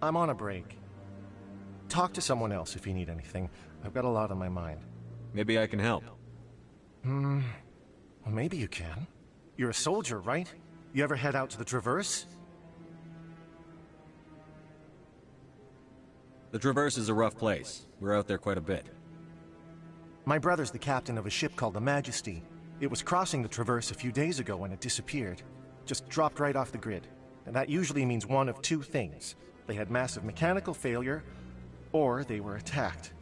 I'm on a break. Talk to someone else if you need anything. I've got a lot on my mind. Maybe I can help. Well, maybe you can. You're a soldier, right? You ever head out to the Traverse? The Traverse is a rough place. We're out there quite a bit. My brother's the captain of a ship called the Majesty. It was crossing the Traverse a few days ago when it disappeared. Just dropped right off the grid. And that usually means one of two things. They had massive mechanical failure, or they were attacked.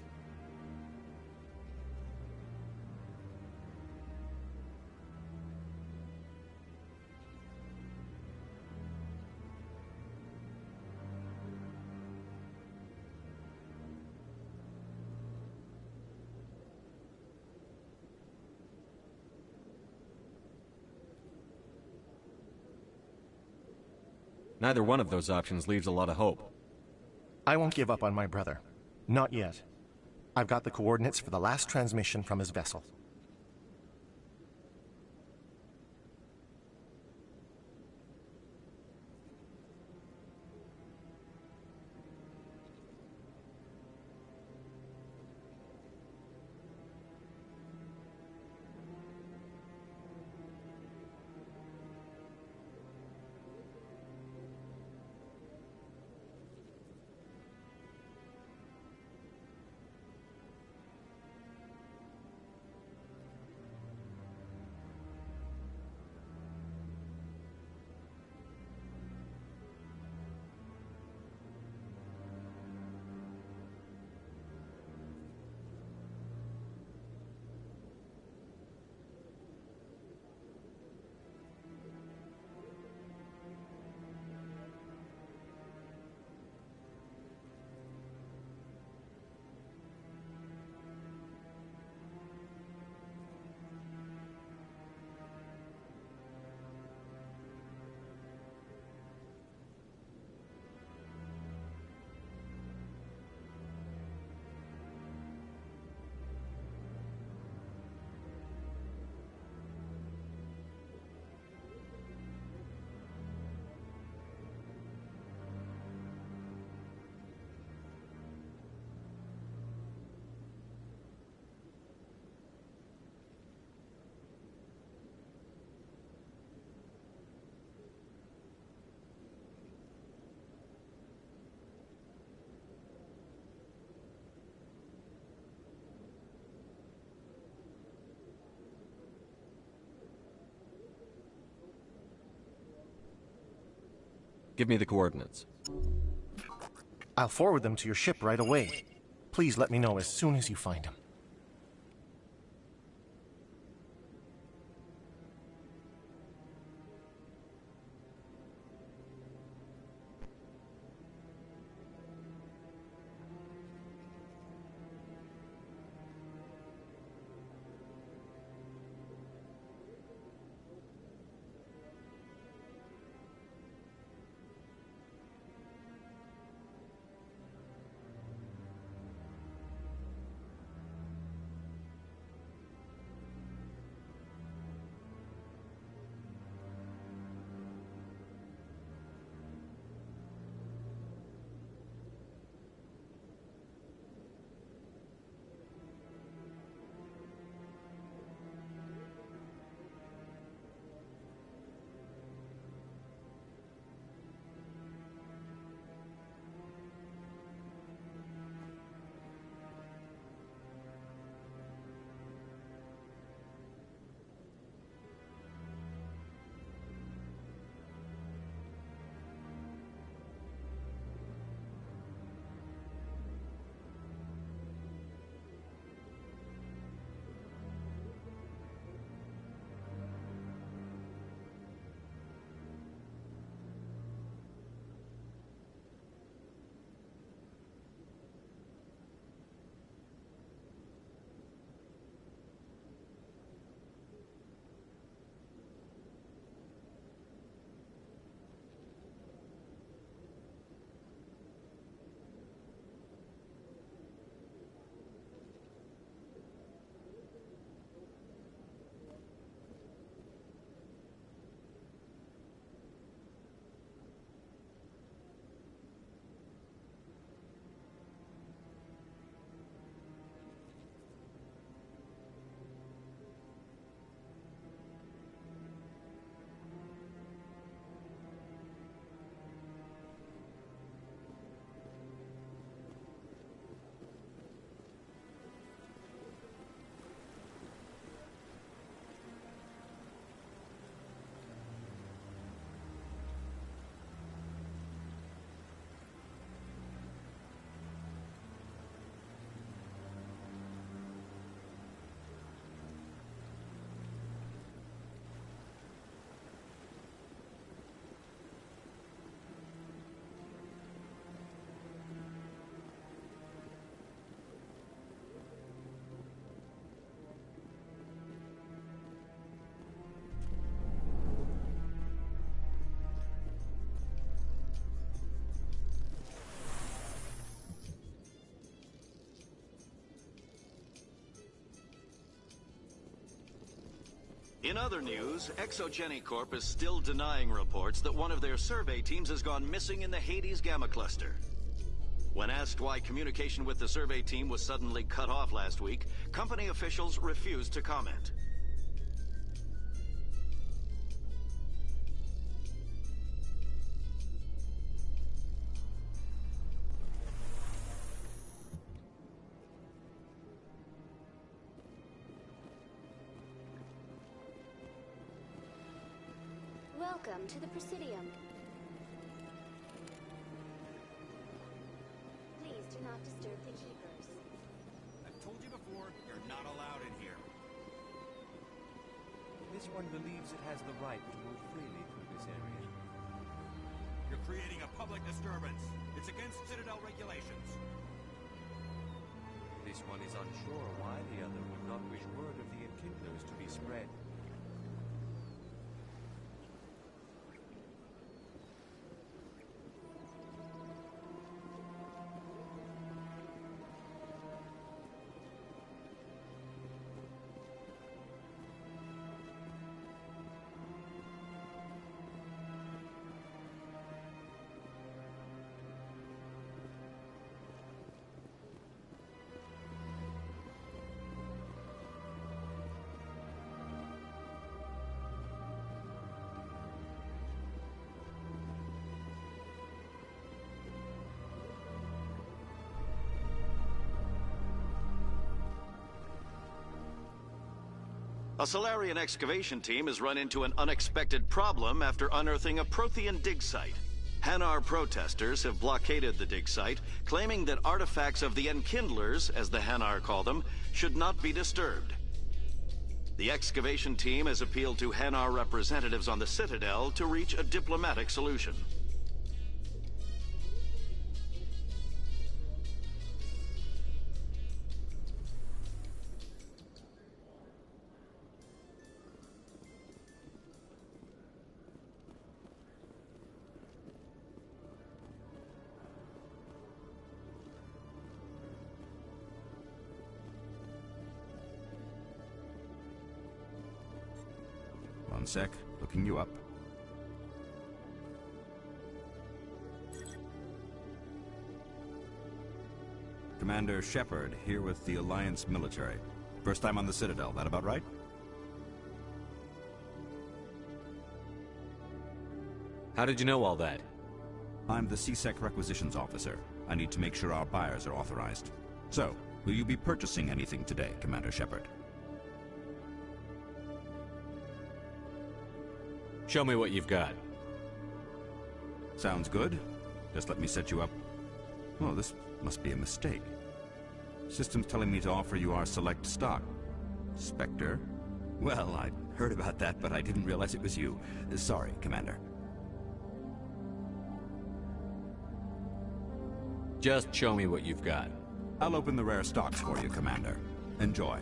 Neither one of those options leaves a lot of hope. I won't give up on my brother. Not yet. I've got the coordinates for the last transmission from his vessel. Give me the coordinates. I'll forward them to your ship right away. Please let me know as soon as you find them. In other news, Exogeny Corp is still denying reports that one of their survey teams has gone missing in the Hades Gamma Cluster. When asked why communication with the survey team was suddenly cut off last week, company officials refused to comment. Welcome to the Presidium. Please do not disturb the Keepers. I've told you before, you're not allowed in here. This one believes it has the right to move freely through this area. You're creating a public disturbance. It's against Citadel regulations. This one is unsure why the other would not wish word of the Enkindlers to be spread. A Solarian excavation team has run into an unexpected problem after unearthing a Prothean dig site. Hanar protesters have blockaded the dig site, claiming that artifacts of the Enkindlers, as the Hanar call them, should not be disturbed. The excavation team has appealed to Hanar representatives on the Citadel to reach a diplomatic solution. One sec, looking you up. Commander Shepard, here with the Alliance military. First time on the Citadel, that about right? How did you know all that? I'm the CSEC requisitions officer. I need to make sure our buyers are authorized. So, will you be purchasing anything today, Commander Shepard? Show me what you've got. Sounds good. Just let me set you up. Oh, this must be a mistake. System's telling me to offer you our select stock. Spectre? Well, I heard about that, but I didn't realize it was you. Sorry, Commander. Just show me what you've got. I'll open the rare stocks for you, Commander. Enjoy.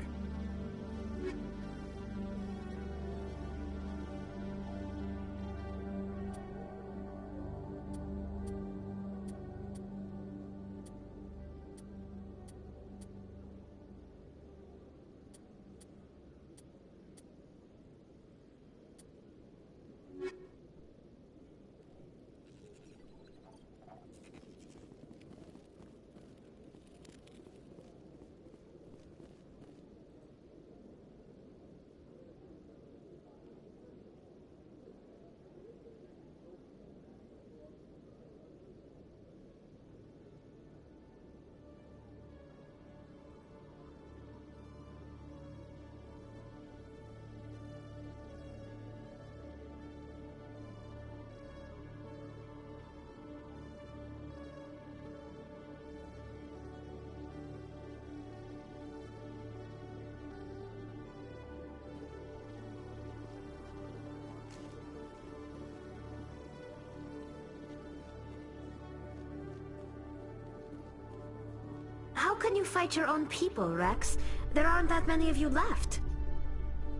How can you fight your own people, Rex? There aren't that many of you left.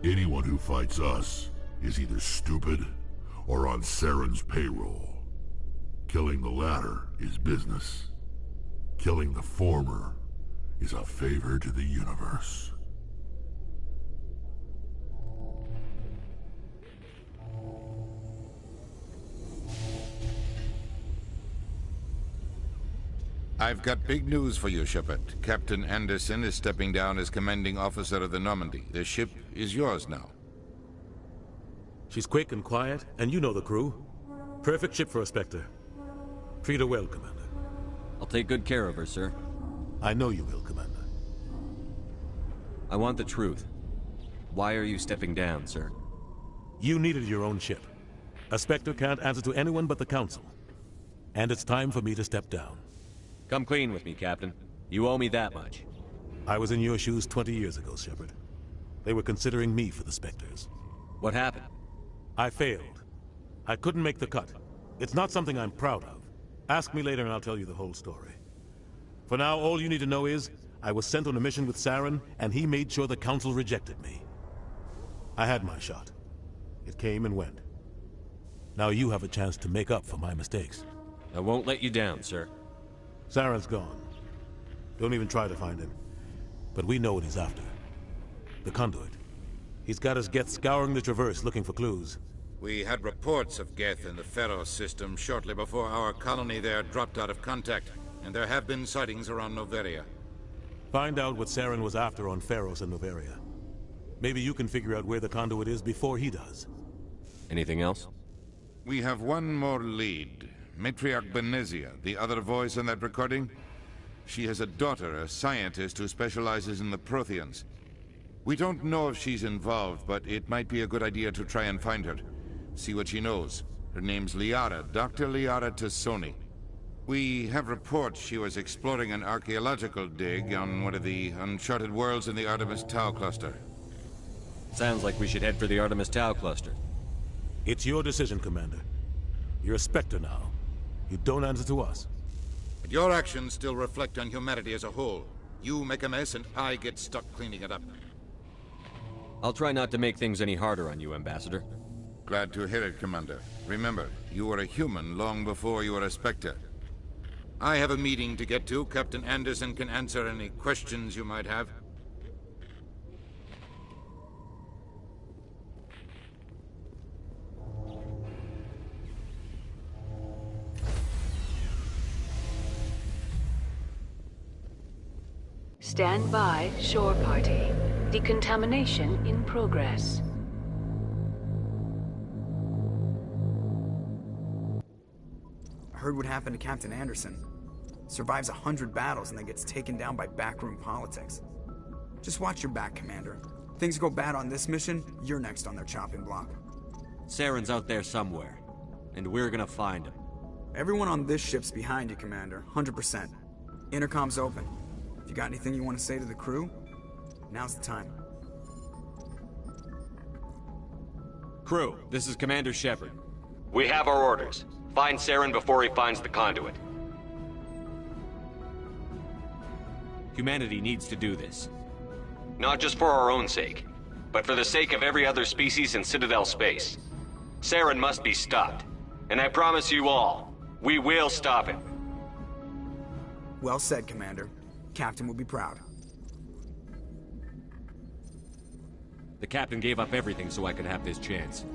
Anyone who fights us is either stupid or on Saren's payroll. Killing the latter is business. Killing the former is a favor to the universe. I've got big news for you, Shepard. Captain Anderson is stepping down as commanding officer of the Normandy. The ship is yours now. She's quick and quiet, and you know the crew. Perfect ship for a Spectre. Treat her well, Commander. I'll take good care of her, sir. I know you will, Commander. I want the truth. Why are you stepping down, sir? You needed your own ship. A Spectre can't answer to anyone but the Council. And it's time for me to step down. Come clean with me, Captain. You owe me that much. I was in your shoes 20 years ago, Shepard. They were considering me for the Spectres. What happened? I failed. I couldn't make the cut. It's not something I'm proud of. Ask me later and I'll tell you the whole story. For now, all you need to know is, I was sent on a mission with Saren, and he made sure the Council rejected me. I had my shot. It came and went. Now you have a chance to make up for my mistakes. I won't let you down, sir. Saren's gone. Don't even try to find him. But we know what he's after. The Conduit. He's got his Geth scouring the Traverse looking for clues. We had reports of Geth in the Pharos system shortly before our colony there dropped out of contact, and there have been sightings around Noveria. Find out what Saren was after on Pharos and Noveria. Maybe you can figure out where the Conduit is before he does. Anything else? We have one more lead. Matriarch Benezia, the other voice in that recording. She has a daughter, a scientist who specializes in the Protheans. We don't know if she's involved, but it might be a good idea to try and find her. See what she knows. Her name's Liara, Dr. Liara Tassoni. We have reports she was exploring an archaeological dig on one of the uncharted worlds in the Artemis Tau cluster. Sounds like we should head for the Artemis Tau cluster. It's your decision, Commander. You're a Spectre now. You don't answer to us. But your actions still reflect on humanity as a whole. You make a mess and I get stuck cleaning it up. I'll try not to make things any harder on you, Ambassador. Glad to hear it, Commander. Remember, you were a human long before you were a Spectre. I have a meeting to get to. Captain Anderson can answer any questions you might have. Stand by, shore party. Decontamination in progress. I heard what happened to Captain Anderson. Survives 100 battles and then gets taken down by backroom politics. Just watch your back, Commander. Things go bad on this mission, you're next on their chopping block. Saren's out there somewhere, and we're gonna find him. Everyone on this ship's behind you, Commander. 100%. Intercom's open. If you got anything you want to say to the crew, now's the time. Crew, this is Commander Shepard. We have our orders. Find Saren before he finds the conduit. Humanity needs to do this. Not just for our own sake, but for the sake of every other species in Citadel space. Saren must be stopped. And I promise you all, we will stop him. Well said, Commander. Captain will be proud. The Captain gave up everything so I could have this chance.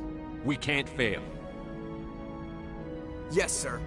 We can't fail. Yes, sir.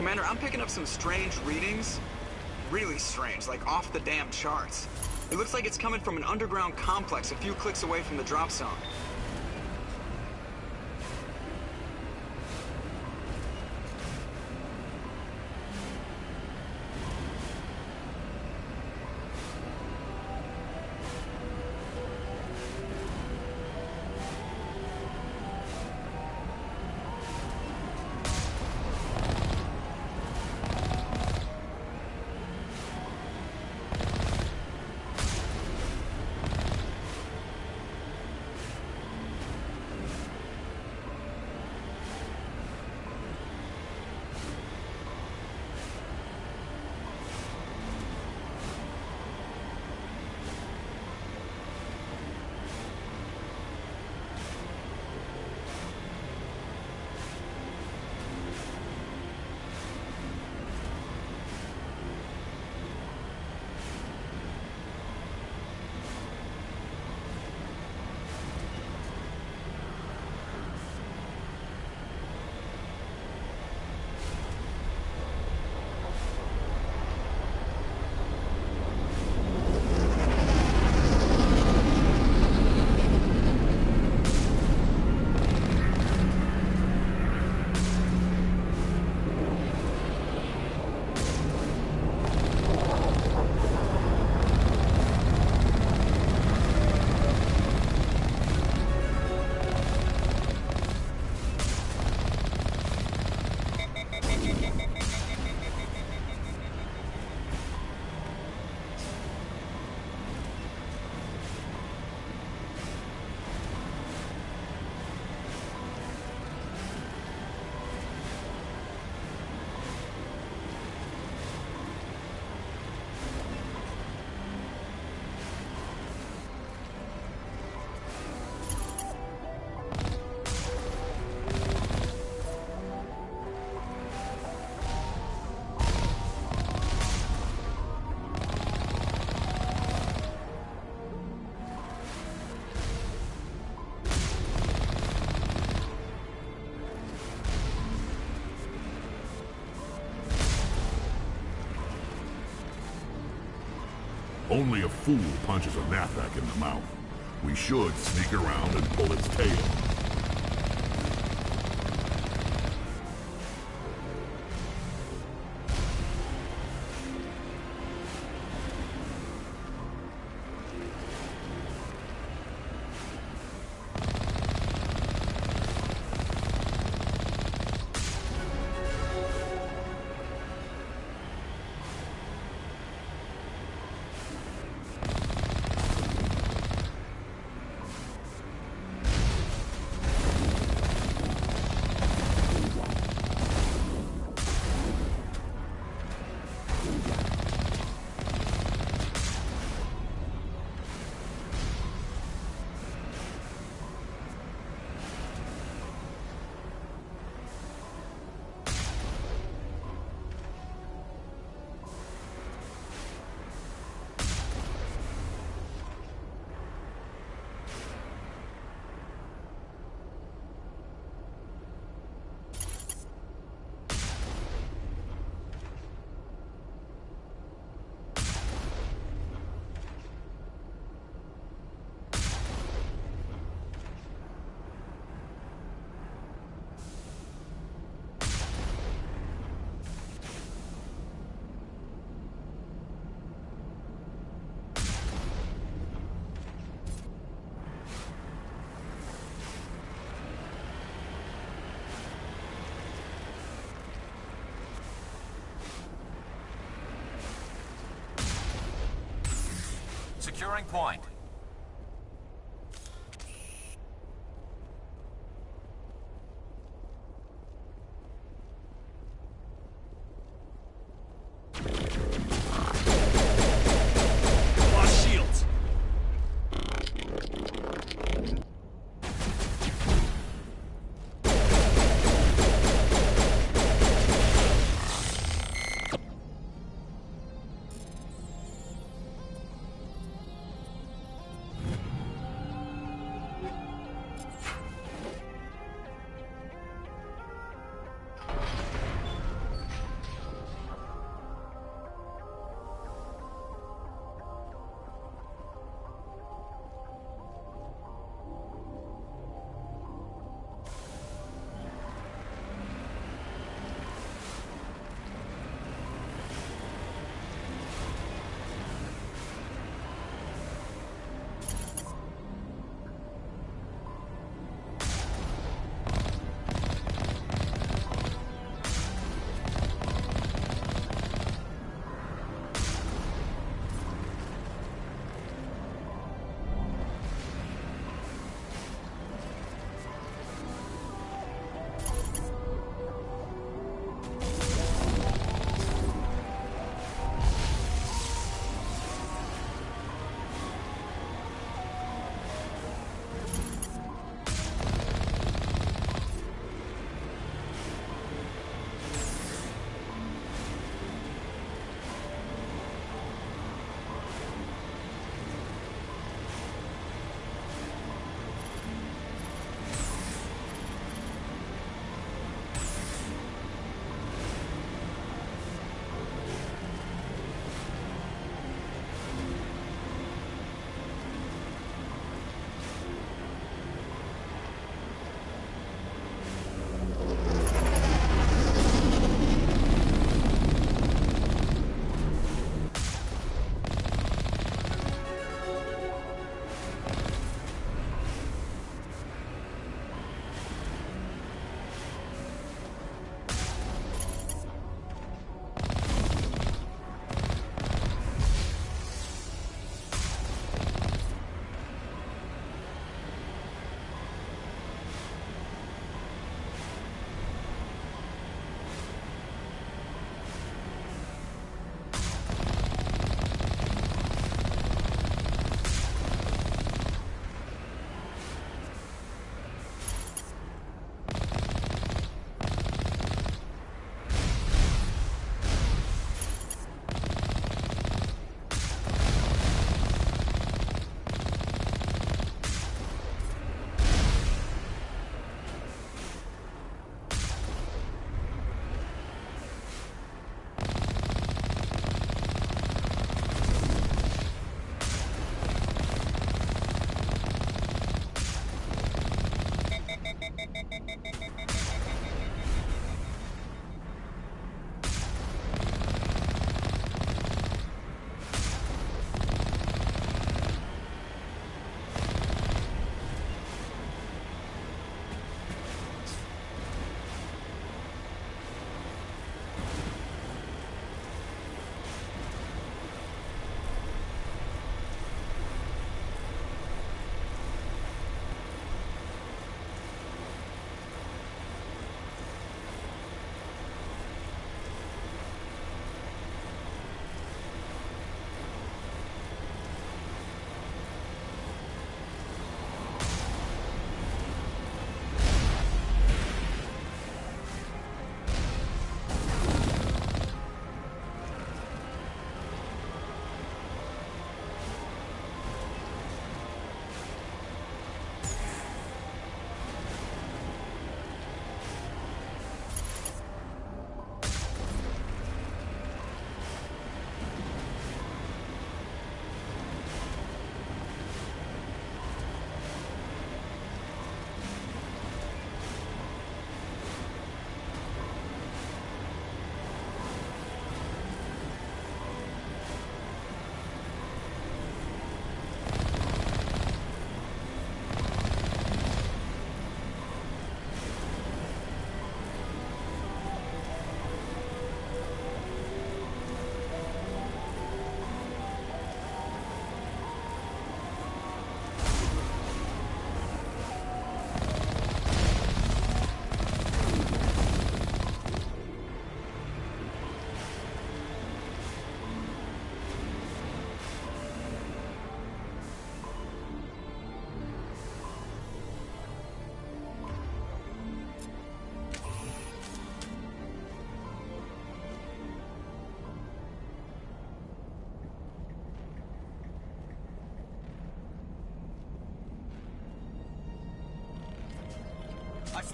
Commander, I'm picking up some strange readings. Really strange, like off the damn charts. It looks like it's coming from an underground complex a few clicks away from the drop zone. Only a fool punches a knapsack in the mouth. We should sneak around and pull its tail. Securing point. Lost shields.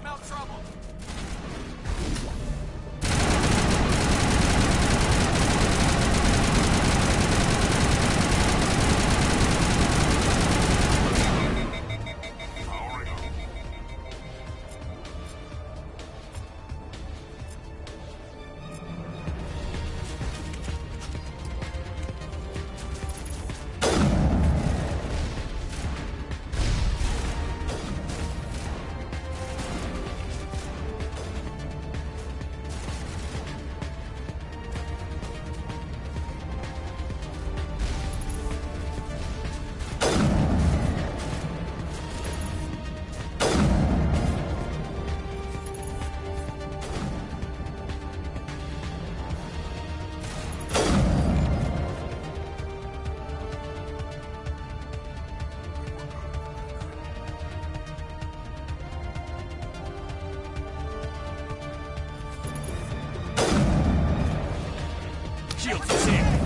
smell trouble. Shields is in.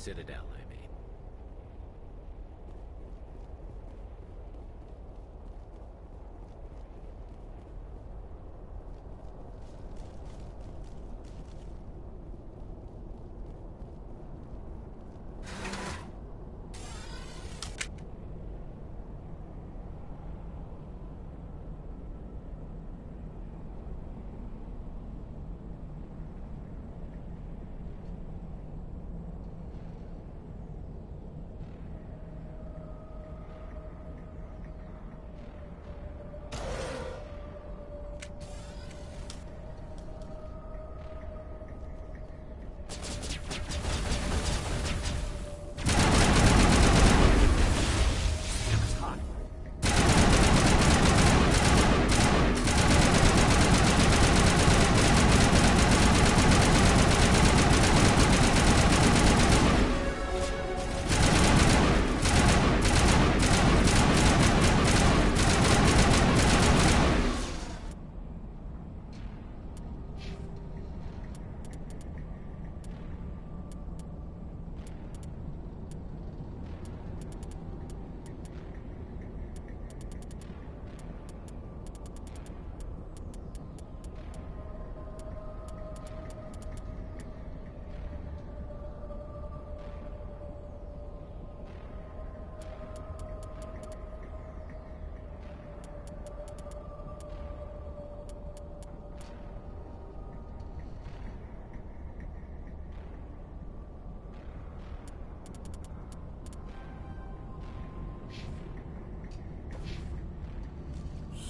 Citadel, I mean.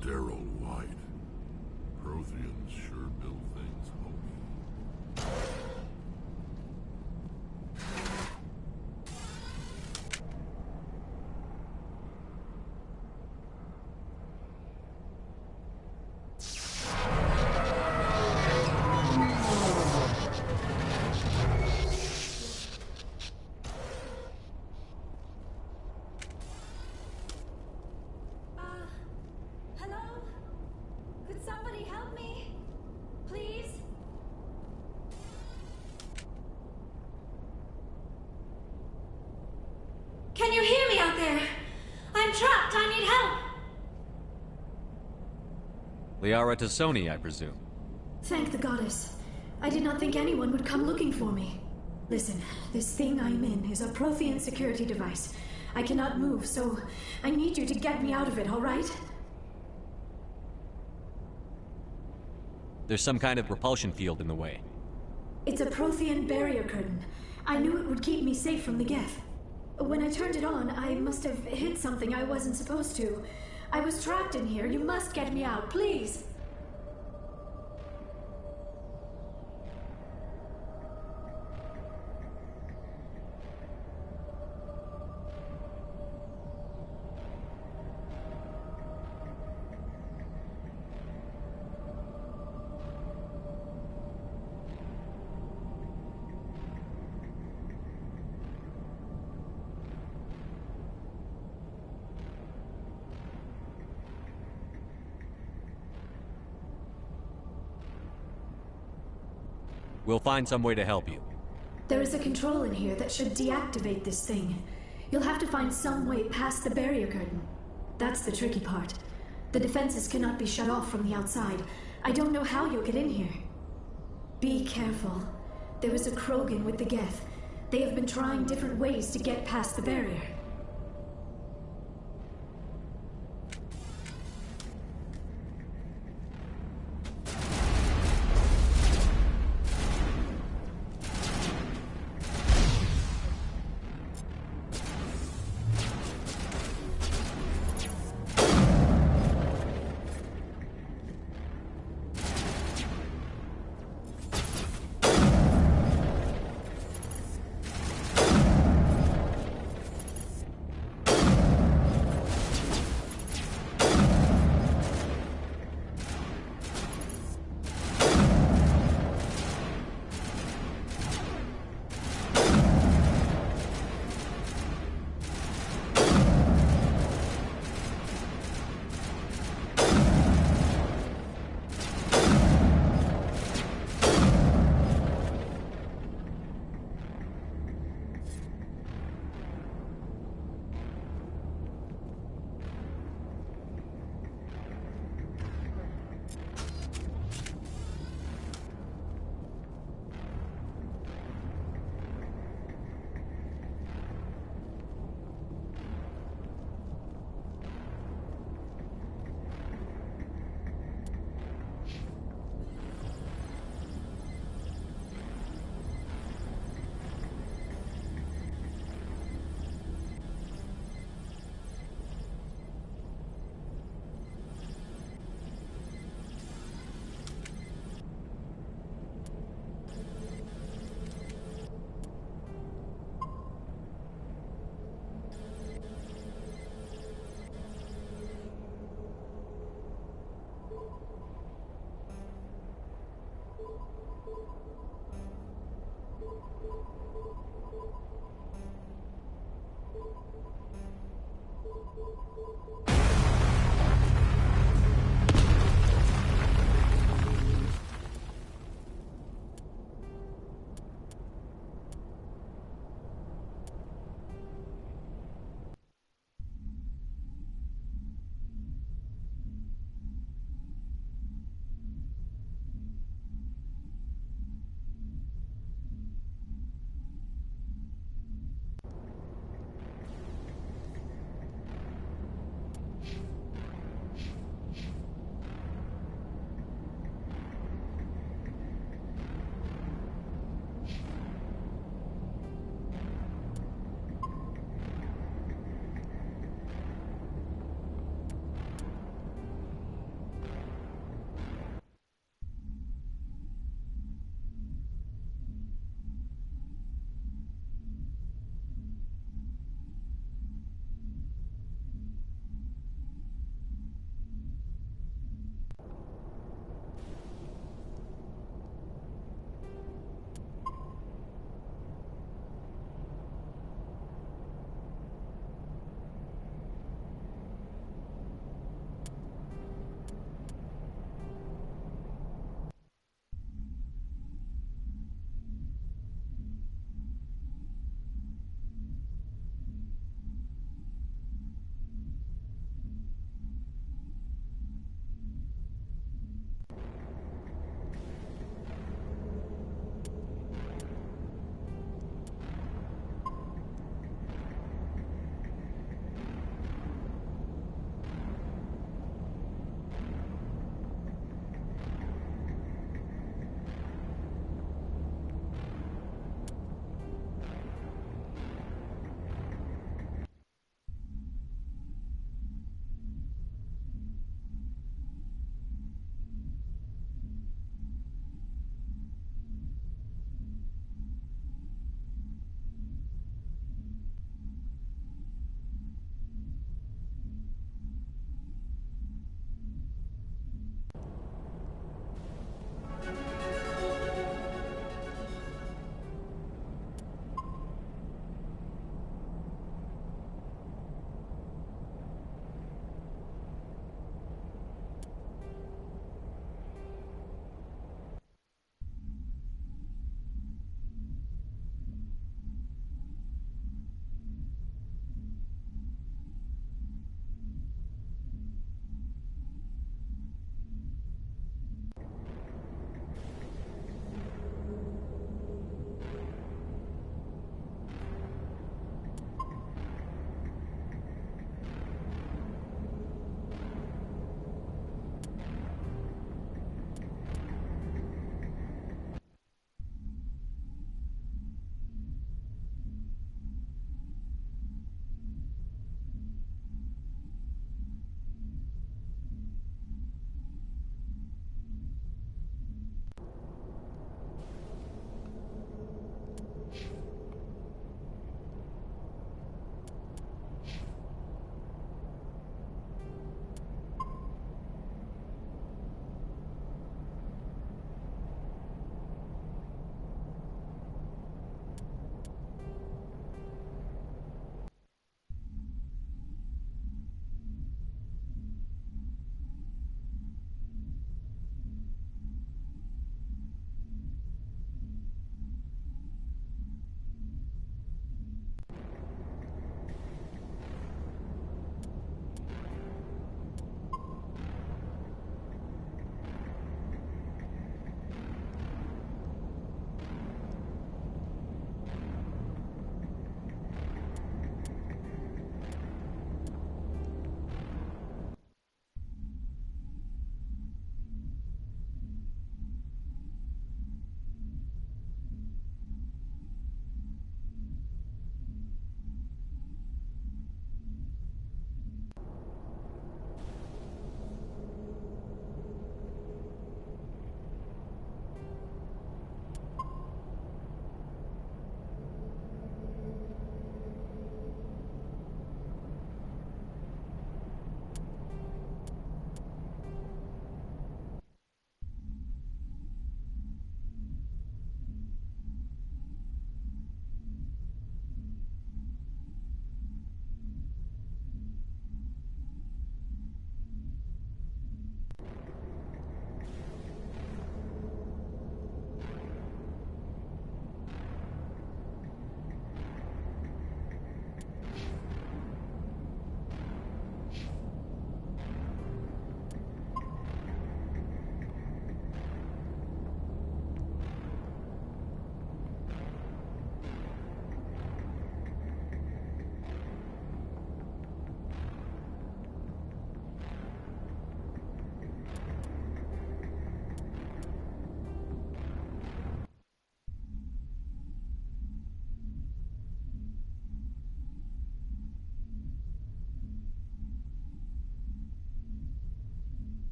Sterile white. Protheans sure build things homey. Hello? Could somebody help me? Please? Can you hear me out there? I'm trapped. I need help. Liara Tassoni, I presume. Thank the goddess. I did not think anyone would come looking for me. Listen, this thing I'm in is a Prothean security device. I cannot move, so I need you to get me out of it, all right? There's some kind of repulsion field in the way. It's a Prothean barrier curtain. I knew it would keep me safe from the Geth. When I turned it on, I must have hit something I wasn't supposed to. I was trapped in here. You must get me out, please. We'll find some way to help you. There is a control in here that should deactivate this thing. You'll have to find some way past the barrier curtain. That's the tricky part. The defenses cannot be shut off from the outside. I don't know how you'll get in here. Be careful. There is a Krogan with the Geth. They have been trying different ways to get past the barrier.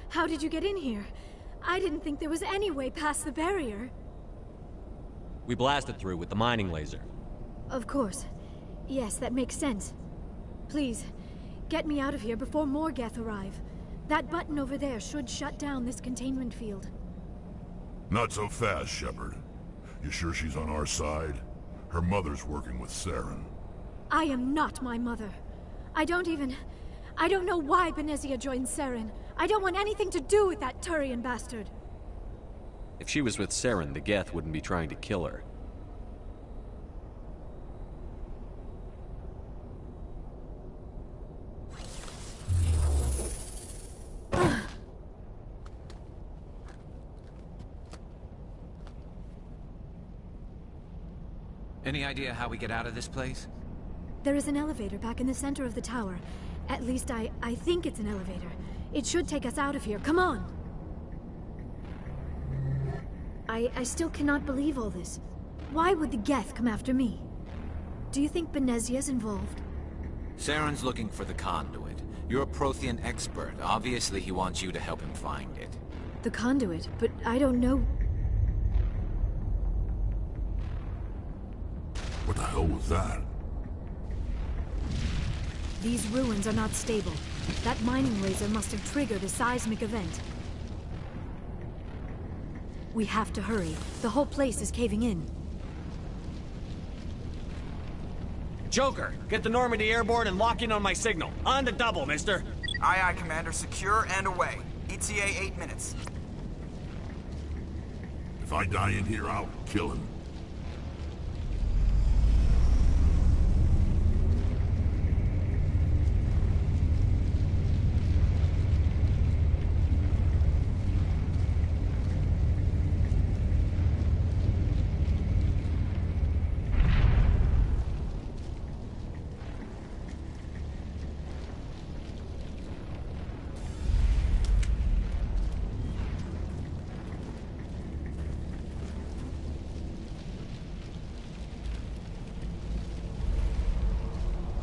How did you get in here? I didn't think there was any way past the barrier. We blasted through with the mining laser. Of course. Yes, that makes sense. Please, get me out of here before more Geth arrive. That button over there should shut down this containment field. Not so fast, Shepard. You sure she's on our side? Her mother's working with Saren. I am not my mother. I don't know why Benezia joined Saren. I don't want anything to do with that Turian bastard. If she was with Saren, the Geth wouldn't be trying to kill her. Any idea how we get out of this place? There is an elevator back in the center of the tower. At least I think it's an elevator. It should take us out of here. Come on! I still cannot believe all this. Why would the Geth come after me? Do you think Benezia's involved? Saren's looking for the conduit. You're a Prothean expert. Obviously he wants you to help him find it. The conduit? But I don't know... What the hell was that? These ruins are not stable. That mining laser must have triggered a seismic event. We have to hurry. The whole place is caving in. Joker, get the Normandy airborne and lock in on my signal. On the double, mister. Aye, aye, Commander. Secure and away. ETA 8 minutes. If I die in here, I'll kill him.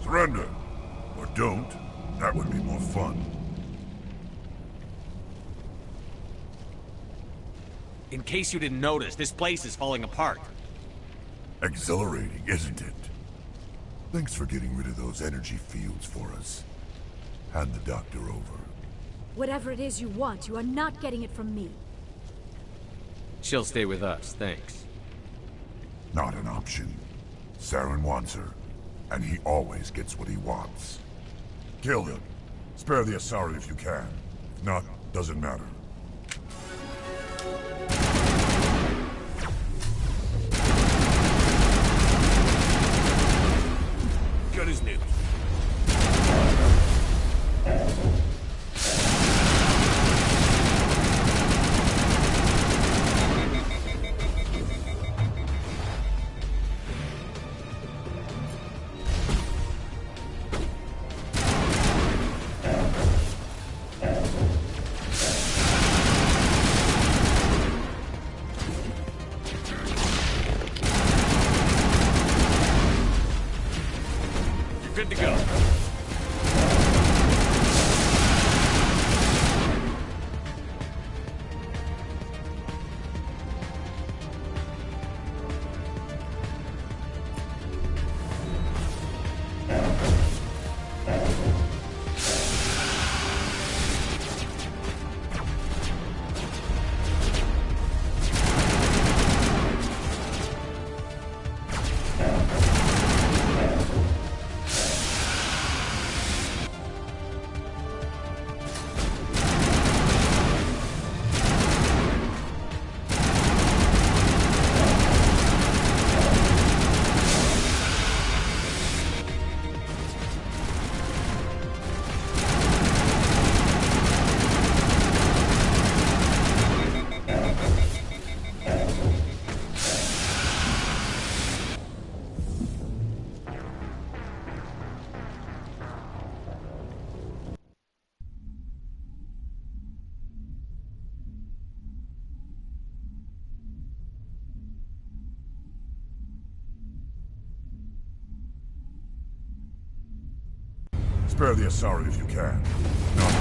Surrender. Or don't. That would be more fun. In case you didn't notice, this place is falling apart. Exhilarating, isn't it? Thanks for getting rid of those energy fields for us. Hand the doctor over. Whatever it is you want, you are not getting it from me. She'll stay with us, thanks. Not an option. Saren wants her, and he always gets what he wants. Kill him. Spare the Asari if you can. If not, doesn't matter. Good as new. Good to go. Spare the Asari if you can. Not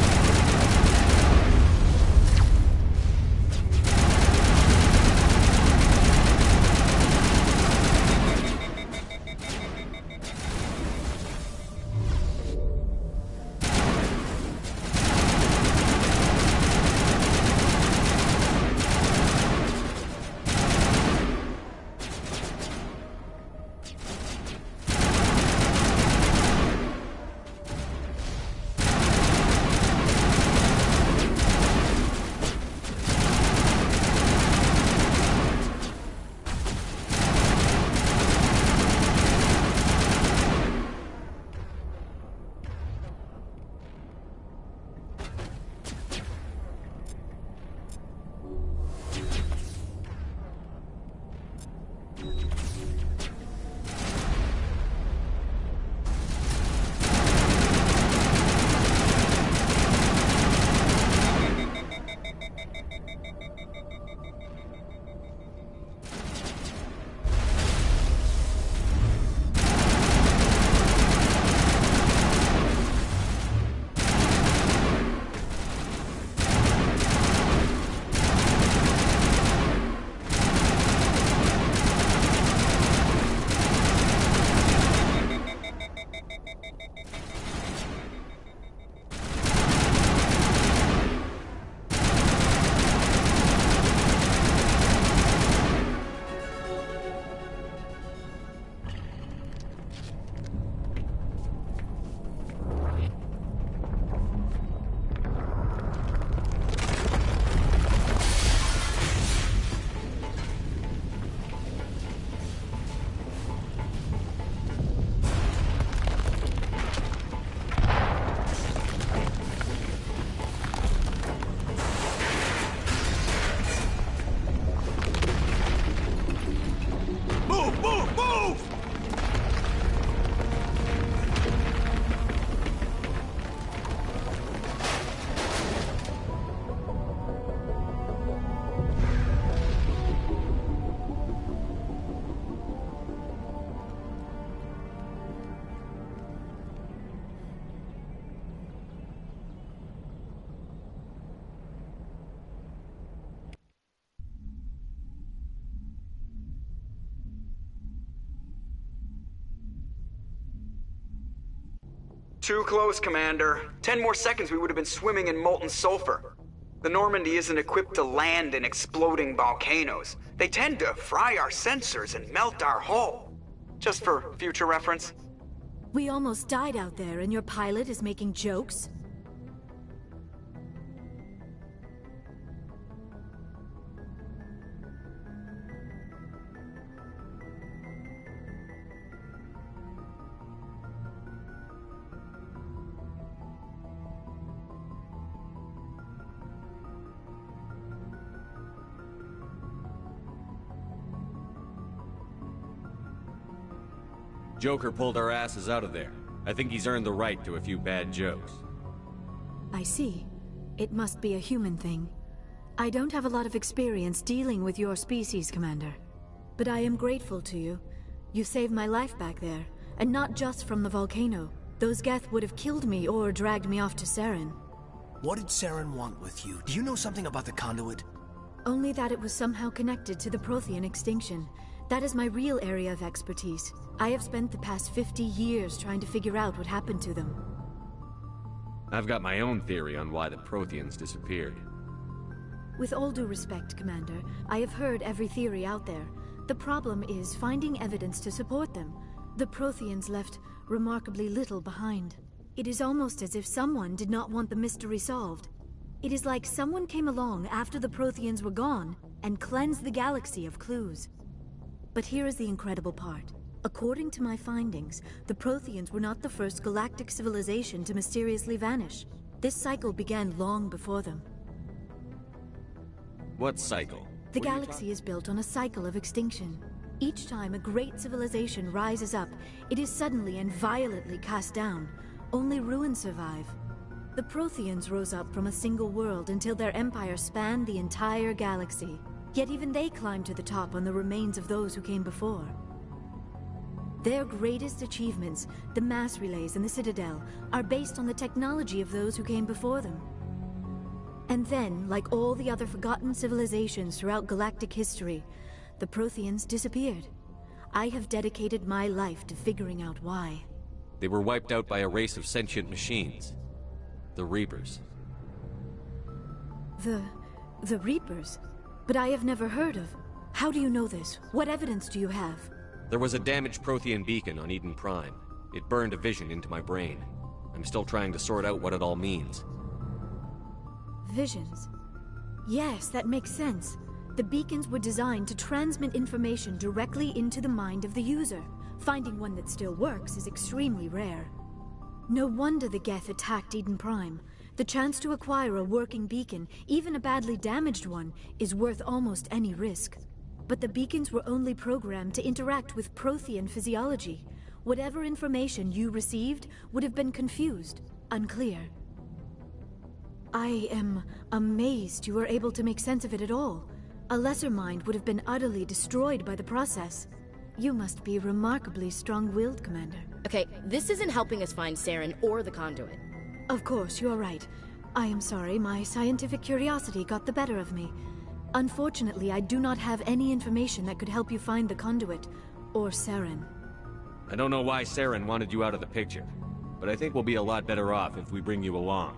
Too close, Commander. 10 more seconds we would have been swimming in molten sulfur. The Normandy isn't equipped to land in exploding volcanoes. They tend to fry our sensors and melt our hull. Just for future reference. We almost died out there, and your pilot is making jokes? Joker pulled our asses out of there. I think he's earned the right to a few bad jokes. I see. It must be a human thing. I don't have a lot of experience dealing with your species, Commander. But I am grateful to you. You saved my life back there, and not just from the volcano. Those Geth would have killed me or dragged me off to Saren. What did Saren want with you? Do you know something about the conduit? Only that it was somehow connected to the Prothean extinction. That is my real area of expertise. I have spent the past 50 years trying to figure out what happened to them. I've got my own theory on why the Protheans disappeared. With all due respect, Commander, I have heard every theory out there. The problem is finding evidence to support them. The Protheans left remarkably little behind. It is almost as if someone did not want the mystery solved. It is like someone came along after the Protheans were gone and cleansed the galaxy of clues. But here is the incredible part. According to my findings, the Protheans were not the first galactic civilization to mysteriously vanish. This cycle began long before them. What cycle? The galaxy is built on a cycle of extinction. Each time a great civilization rises up, it is suddenly and violently cast down. Only ruins survive. The Protheans rose up from a single world until their empire spanned the entire galaxy. Yet even they climbed to the top on the remains of those who came before. Their greatest achievements, the mass relays and the Citadel, are based on the technology of those who came before them. And then, like all the other forgotten civilizations throughout galactic history, the Protheans disappeared. I have dedicated my life to figuring out why. They were wiped out by a race of sentient machines. The Reapers. The Reapers? But I have never heard of. How do you know this? What evidence do you have? There was a damaged Prothean beacon on Eden Prime. It burned a vision into my brain. I'm still trying to sort out what it all means. Visions. Yes, that makes sense. The beacons were designed to transmit information directly into the mind of the user. Finding one that still works is extremely rare. No wonder the Geth attacked Eden Prime. The chance to acquire a working beacon, even a badly damaged one, is worth almost any risk. But the beacons were only programmed to interact with Prothean physiology. Whatever information you received would have been confused, unclear. I am amazed you were able to make sense of it at all. A lesser mind would have been utterly destroyed by the process. You must be remarkably strong-willed, Commander. Okay, this isn't helping us find Saren or the conduit. Of course, you are right. I am sorry, my scientific curiosity got the better of me. Unfortunately, I do not have any information that could help you find the conduit, or Saren. I don't know why Saren wanted you out of the picture, but I think we'll be a lot better off if we bring you along.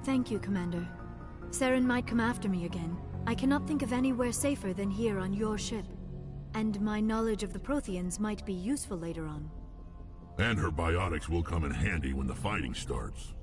Thank you, Commander. Saren might come after me again. I cannot think of anywhere safer than here on your ship. And my knowledge of the Protheans might be useful later on. And her biotics will come in handy when the fighting starts.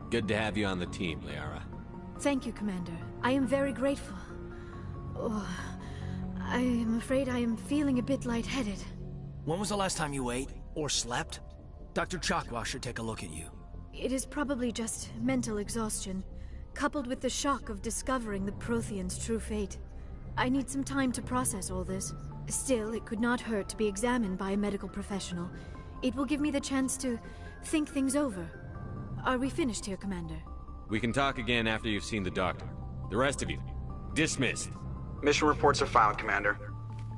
Good to have you on the team, Liara. Thank you, Commander. I am very grateful. Oh, I am afraid I am feeling a bit lightheaded. When was the last time you ate? Or slept? Dr. Chakwa should take a look at you. It is probably just mental exhaustion, coupled with the shock of discovering the Protheans' true fate. I need some time to process all this. Still, it could not hurt to be examined by a medical professional. It will give me the chance to think things over. Are we finished here, Commander? We can talk again after you've seen the doctor. The rest of you, dismissed. Mission reports are filed, Commander.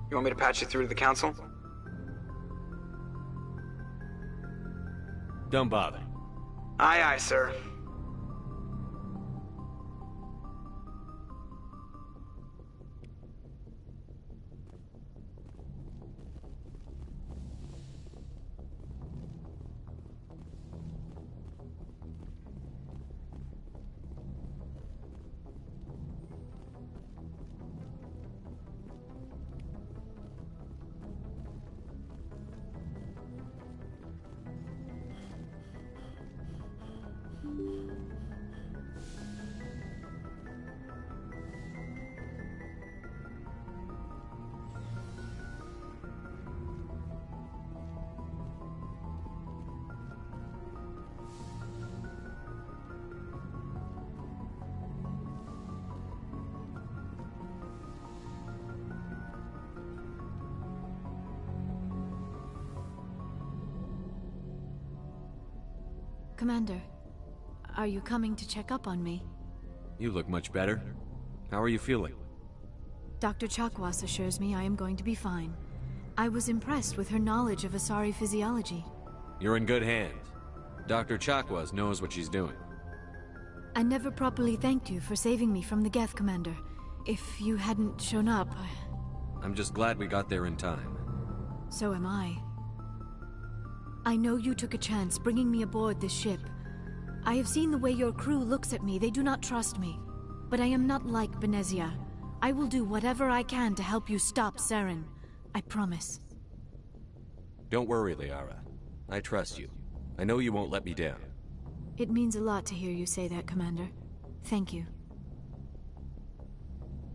You want me to patch you through to the Council? Don't bother. Aye, aye, sir. Commander, are you coming to check up on me? You look much better. How are you feeling? Dr. Chakwas assures me I am going to be fine. I was impressed with her knowledge of Asari physiology. You're in good hands. Dr. Chakwas knows what she's doing. I never properly thanked you for saving me from the Geth, Commander. If you hadn't shown up, I'm just glad we got there in time. So am I. I know you took a chance bringing me aboard this ship. I have seen the way your crew looks at me. They do not trust me. But I am not like Benezia. I will do whatever I can to help you stop Saren. I promise. Don't worry, Liara. I trust you. I know you won't let me down. It means a lot to hear you say that, Commander. Thank you.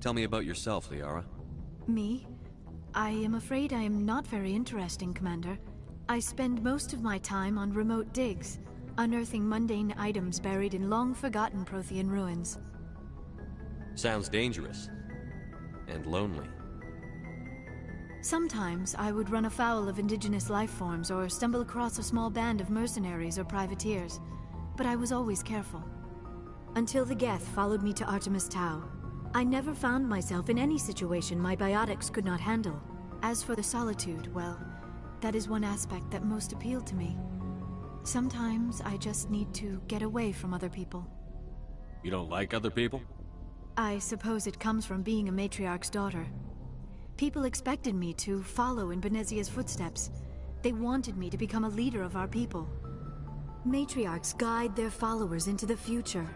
Tell me about yourself, Liara. Me? I am afraid I am not very interesting, Commander. I spend most of my time on remote digs, unearthing mundane items buried in long-forgotten Prothean ruins. Sounds dangerous. And lonely. Sometimes I would run afoul of indigenous life forms or stumble across a small band of mercenaries or privateers, but I was always careful. Until the Geth followed me to Artemis Tau, I never found myself in any situation my biotics could not handle. As for the solitude, well, that is one aspect that most appealed to me. Sometimes I just need to get away from other people. You don't like other people? I suppose it comes from being a matriarch's daughter. People expected me to follow in Benezia's footsteps. They wanted me to become a leader of our people. Matriarchs guide their followers into the future.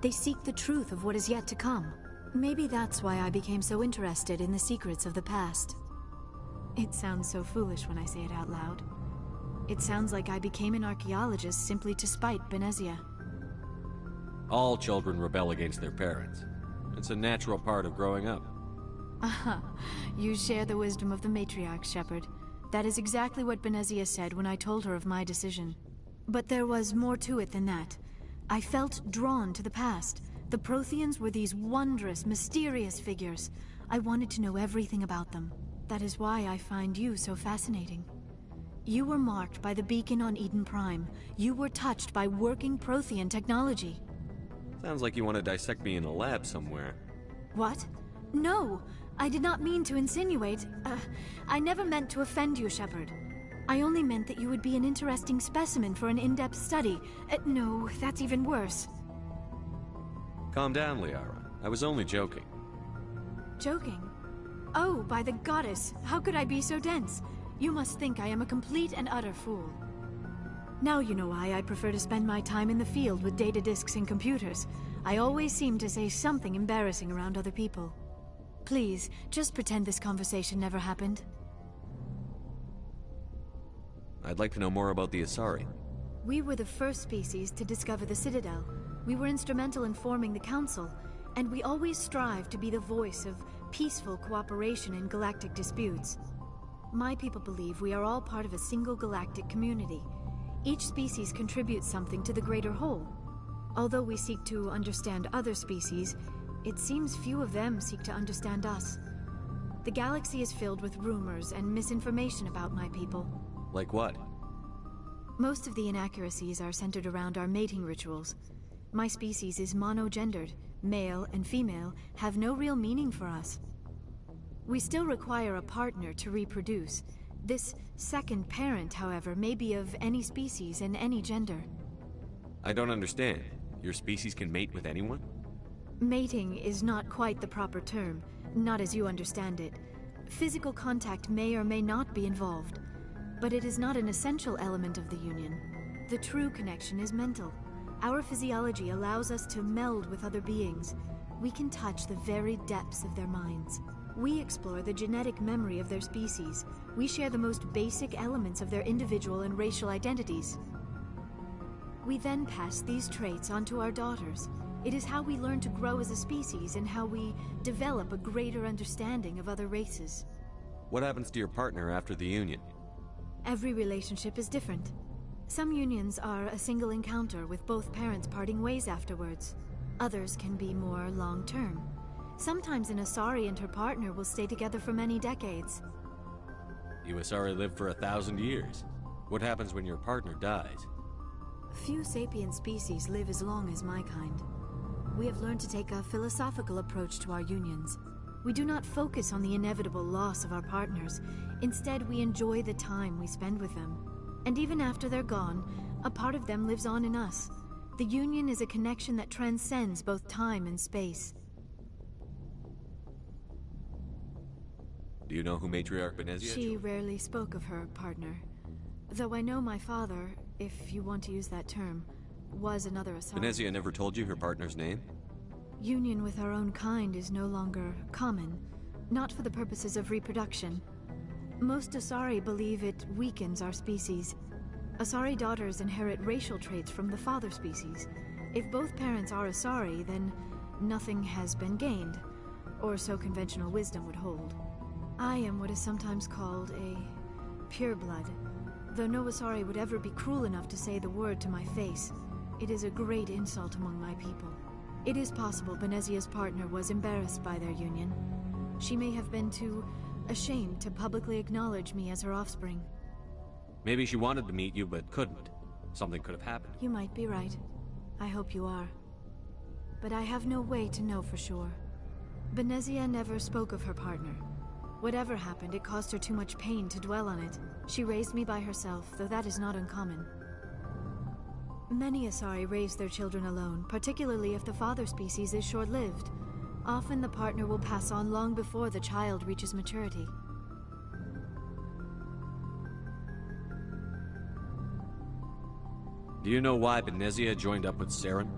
They seek the truth of what is yet to come. Maybe that's why I became so interested in the secrets of the past. It sounds so foolish when I say it out loud. It sounds like I became an archaeologist simply to spite Benezia. All children rebel against their parents. It's a natural part of growing up. Aha, you share the wisdom of the matriarch, Shepard. That is exactly what Benezia said when I told her of my decision. But there was more to it than that. I felt drawn to the past. The Protheans were these wondrous, mysterious figures. I wanted to know everything about them. That is why I find you so fascinating. You were marked by the beacon on Eden Prime. You were touched by working Prothean technology. Sounds like you want to dissect me in a lab somewhere. What? No! I did not mean to insinuate. I never meant to offend you, Shepard. I only meant that you would be an interesting specimen for an in-depth study. No, that's even worse. Calm down, Liara. I was only joking. Joking? Oh, by the goddess, how could I be so dense? You must think I am a complete and utter fool. Now you know why I prefer to spend my time in the field with data disks and computers. I always seem to say something embarrassing around other people. Please, just pretend this conversation never happened. I'd like to know more about the Asari. We were the first species to discover the Citadel. We were instrumental in forming the Council, and we always strive to be the voice of peaceful cooperation in galactic disputes. My people believe we are all part of a single galactic community. Each species contributes something to the greater whole. Although we seek to understand other species, it seems few of them seek to understand us. The galaxy is filled with rumors and misinformation about my people. Like what? Most of the inaccuracies are centered around our mating rituals. My species is monogendered. Male and female have no real meaning for us. We still require a partner to reproduce. This second parent, however, may be of any species and any gender. I don't understand. Your species can mate with anyone? Mating is not quite the proper term, not as you understand it. Physical contact may or may not be involved, but it is not an essential element of the union. The true connection is mental. Our physiology allows us to meld with other beings. We can touch the very depths of their minds. We explore the genetic memory of their species. We share the most basic elements of their individual and racial identities. We then pass these traits on to our daughters. It is how we learn to grow as a species and how we develop a greater understanding of other races. What happens to your partner after the union? Every relationship is different. Some unions are a single encounter with both parents parting ways afterwards. Others can be more long-term. Sometimes an Asari and her partner will stay together for many decades. You Asari live for 1,000 years. What happens when your partner dies? Few sapient species live as long as my kind. We have learned to take a philosophical approach to our unions. We do not focus on the inevitable loss of our partners. Instead, we enjoy the time we spend with them. And even after they're gone, a part of them lives on in us. The union is a connection that transcends both time and space. Do you know who Matriarch Benezia? She rarely spoke of her partner. Though I know my father, if you want to use that term, was another Asari. Benezia never told you her partner's name? Union with our own kind is no longer common, not for the purposes of reproduction. Most Asari believe it weakens our species. Asari daughters inherit racial traits from the father species. If both parents are Asari, then nothing has been gained, or so conventional wisdom would hold. I am what is sometimes called a pureblood, though no Asari would ever be cruel enough to say the word to my face. It is a great insult among my people. It is possible Benezia's partner was embarrassed by their union. She may have been too ashamed to publicly acknowledge me as her offspring. Maybe she wanted to meet you, but couldn't. Something could have happened. You might be right. I hope you are. But I have no way to know for sure. Benezia never spoke of her partner. Whatever happened, it caused her too much pain to dwell on it. She raised me by herself, though that is not uncommon. Many Asari raise their children alone, particularly if the father species is short-lived. Often the partner will pass on long before the child reaches maturity. Do you know why Benezia joined up with Saren?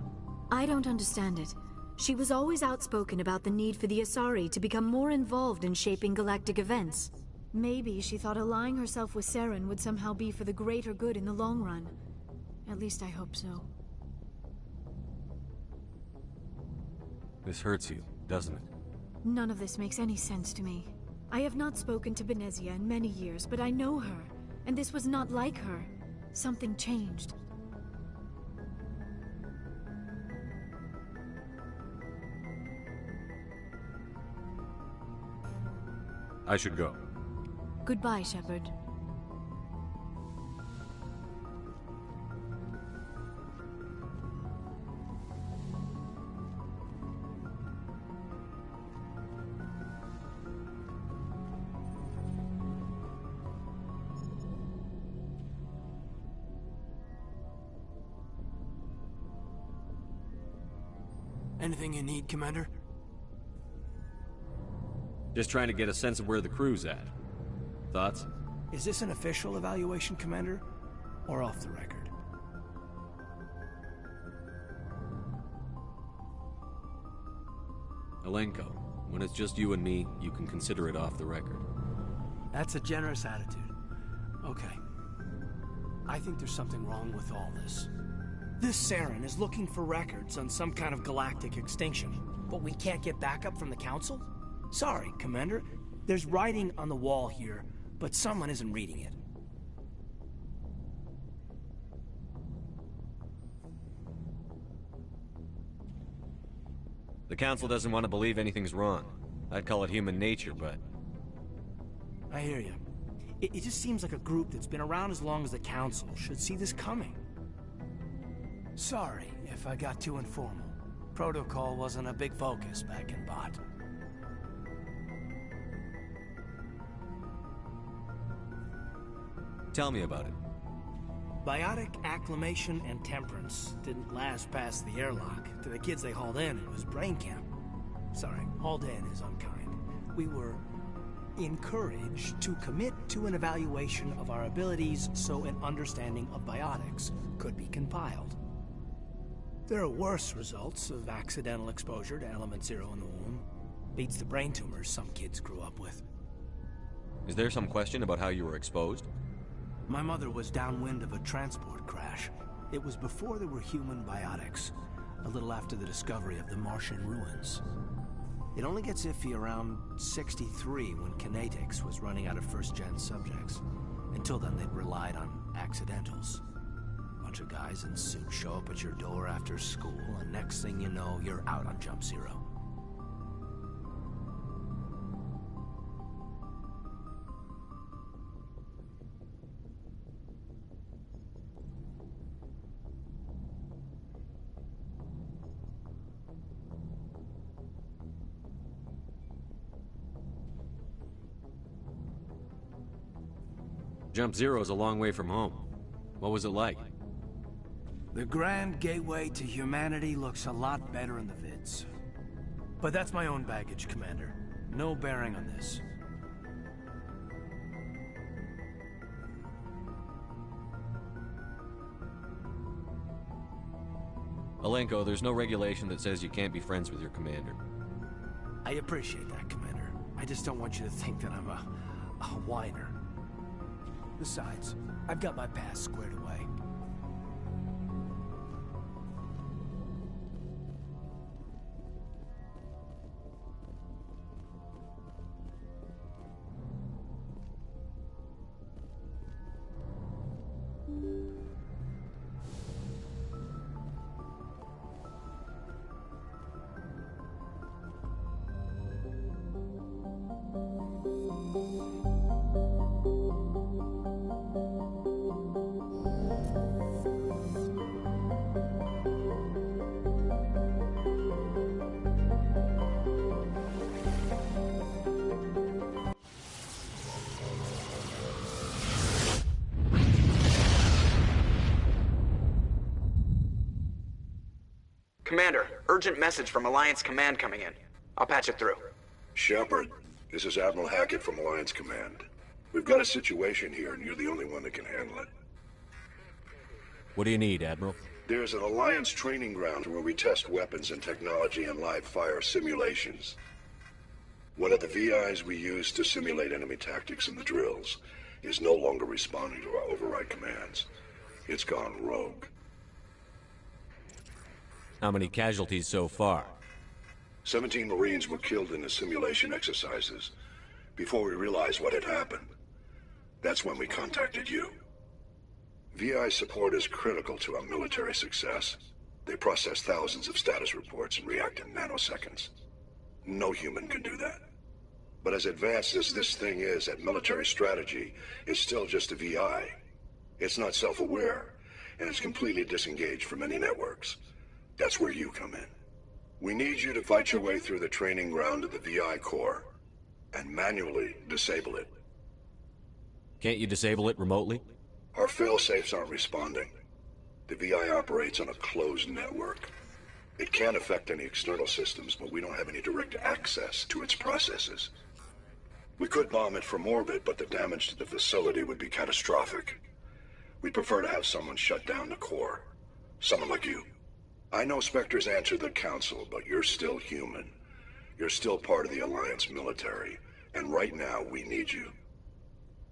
I don't understand it. She was always outspoken about the need for the Asari to become more involved in shaping galactic events. Maybe she thought allying herself with Saren would somehow be for the greater good in the long run. At least I hope so. This hurts you, doesn't it? None of this makes any sense to me. I have not spoken to Benezia in many years, but I know her, and this was not like her. Something changed. I should go. Goodbye, Shepard. Anything you need, Commander? Just trying to get a sense of where the crew's at. Thoughts? Is this an official evaluation, Commander? Or off the record? Alenko, when it's just you and me, you can consider it off the record. That's a generous attitude. Okay. I think there's something wrong with all this. This Saren is looking for records on some kind of galactic extinction, but we can't get backup from the Council? Sorry, Commander. There's writing on the wall here, but someone isn't reading it. The Council doesn't want to believe anything's wrong. I'd call it human nature, but... I hear you. It just seems like a group that's been around as long as the Council should see this coming. Sorry if I got too informal. Protocol wasn't a big focus back in Bot. Tell me about it. Biotic acclimation and temperance didn't last past the airlock. To the kids they hauled in, it was brain camp. Sorry, hauled in is unkind. We were encouraged to commit to an evaluation of our abilities so an understanding of biotics could be compiled. There are worse results of accidental exposure to Element Zero in the womb. Beats the brain tumors some kids grew up with. Is there some question about how you were exposed? My mother was downwind of a transport crash. It was before there were human biotics, a little after the discovery of the Martian ruins. It only gets iffy around 63 when Kinetics was running out of first-gen subjects. Until then, they'd relied on accidentals. Bunch of guys in suits show up at your door after school, and next thing you know, you're out on Jump Zero. Jump Zero's a long way from home. What was it like? The grand gateway to humanity looks a lot better in the vids. But that's my own baggage, Commander. No bearing on this. Alenko, there's no regulation that says you can't be friends with your commander. I appreciate that, Commander. I just don't want you to think that I'm a whiner. Besides, I've got my past squared away. Commander, urgent message from Alliance Command coming in. I'll patch it through. Shepard, this is Admiral Hackett from Alliance Command. We've got a situation here, and you're the only one that can handle it. What do you need, Admiral? There's an Alliance training ground where we test weapons and technology in live fire simulations. One of the VIs we use to simulate enemy tactics in the drills is no longer responding to our override commands. It's gone rogue. How many casualties so far? 17 Marines were killed in the simulation exercises before we realized what had happened. That's when we contacted you. VI support is critical to our military success. They process thousands of status reports and react in nanoseconds. No human can do that. But as advanced as this thing is at military strategy, it's still just a VI. It's not self-aware, and it's completely disengaged from any networks. That's where you come in. We need you to fight your way through the training ground of the VI core and manually disable it. Can't you disable it remotely? Our fail-safes aren't responding. The VI operates on a closed network. It can affect any external systems, but we don't have any direct access to its processes. We could bomb it from orbit, but the damage to the facility would be catastrophic. We'd prefer to have someone shut down the core. Someone like you. I know Spectres answer the Council, but you're still human. You're still part of the Alliance military, and right now we need you.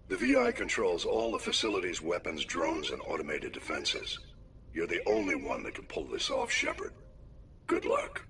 The VI controls all the facility's weapons, drones, and automated defenses. You're the only one that can pull this off, Shepard. Good luck.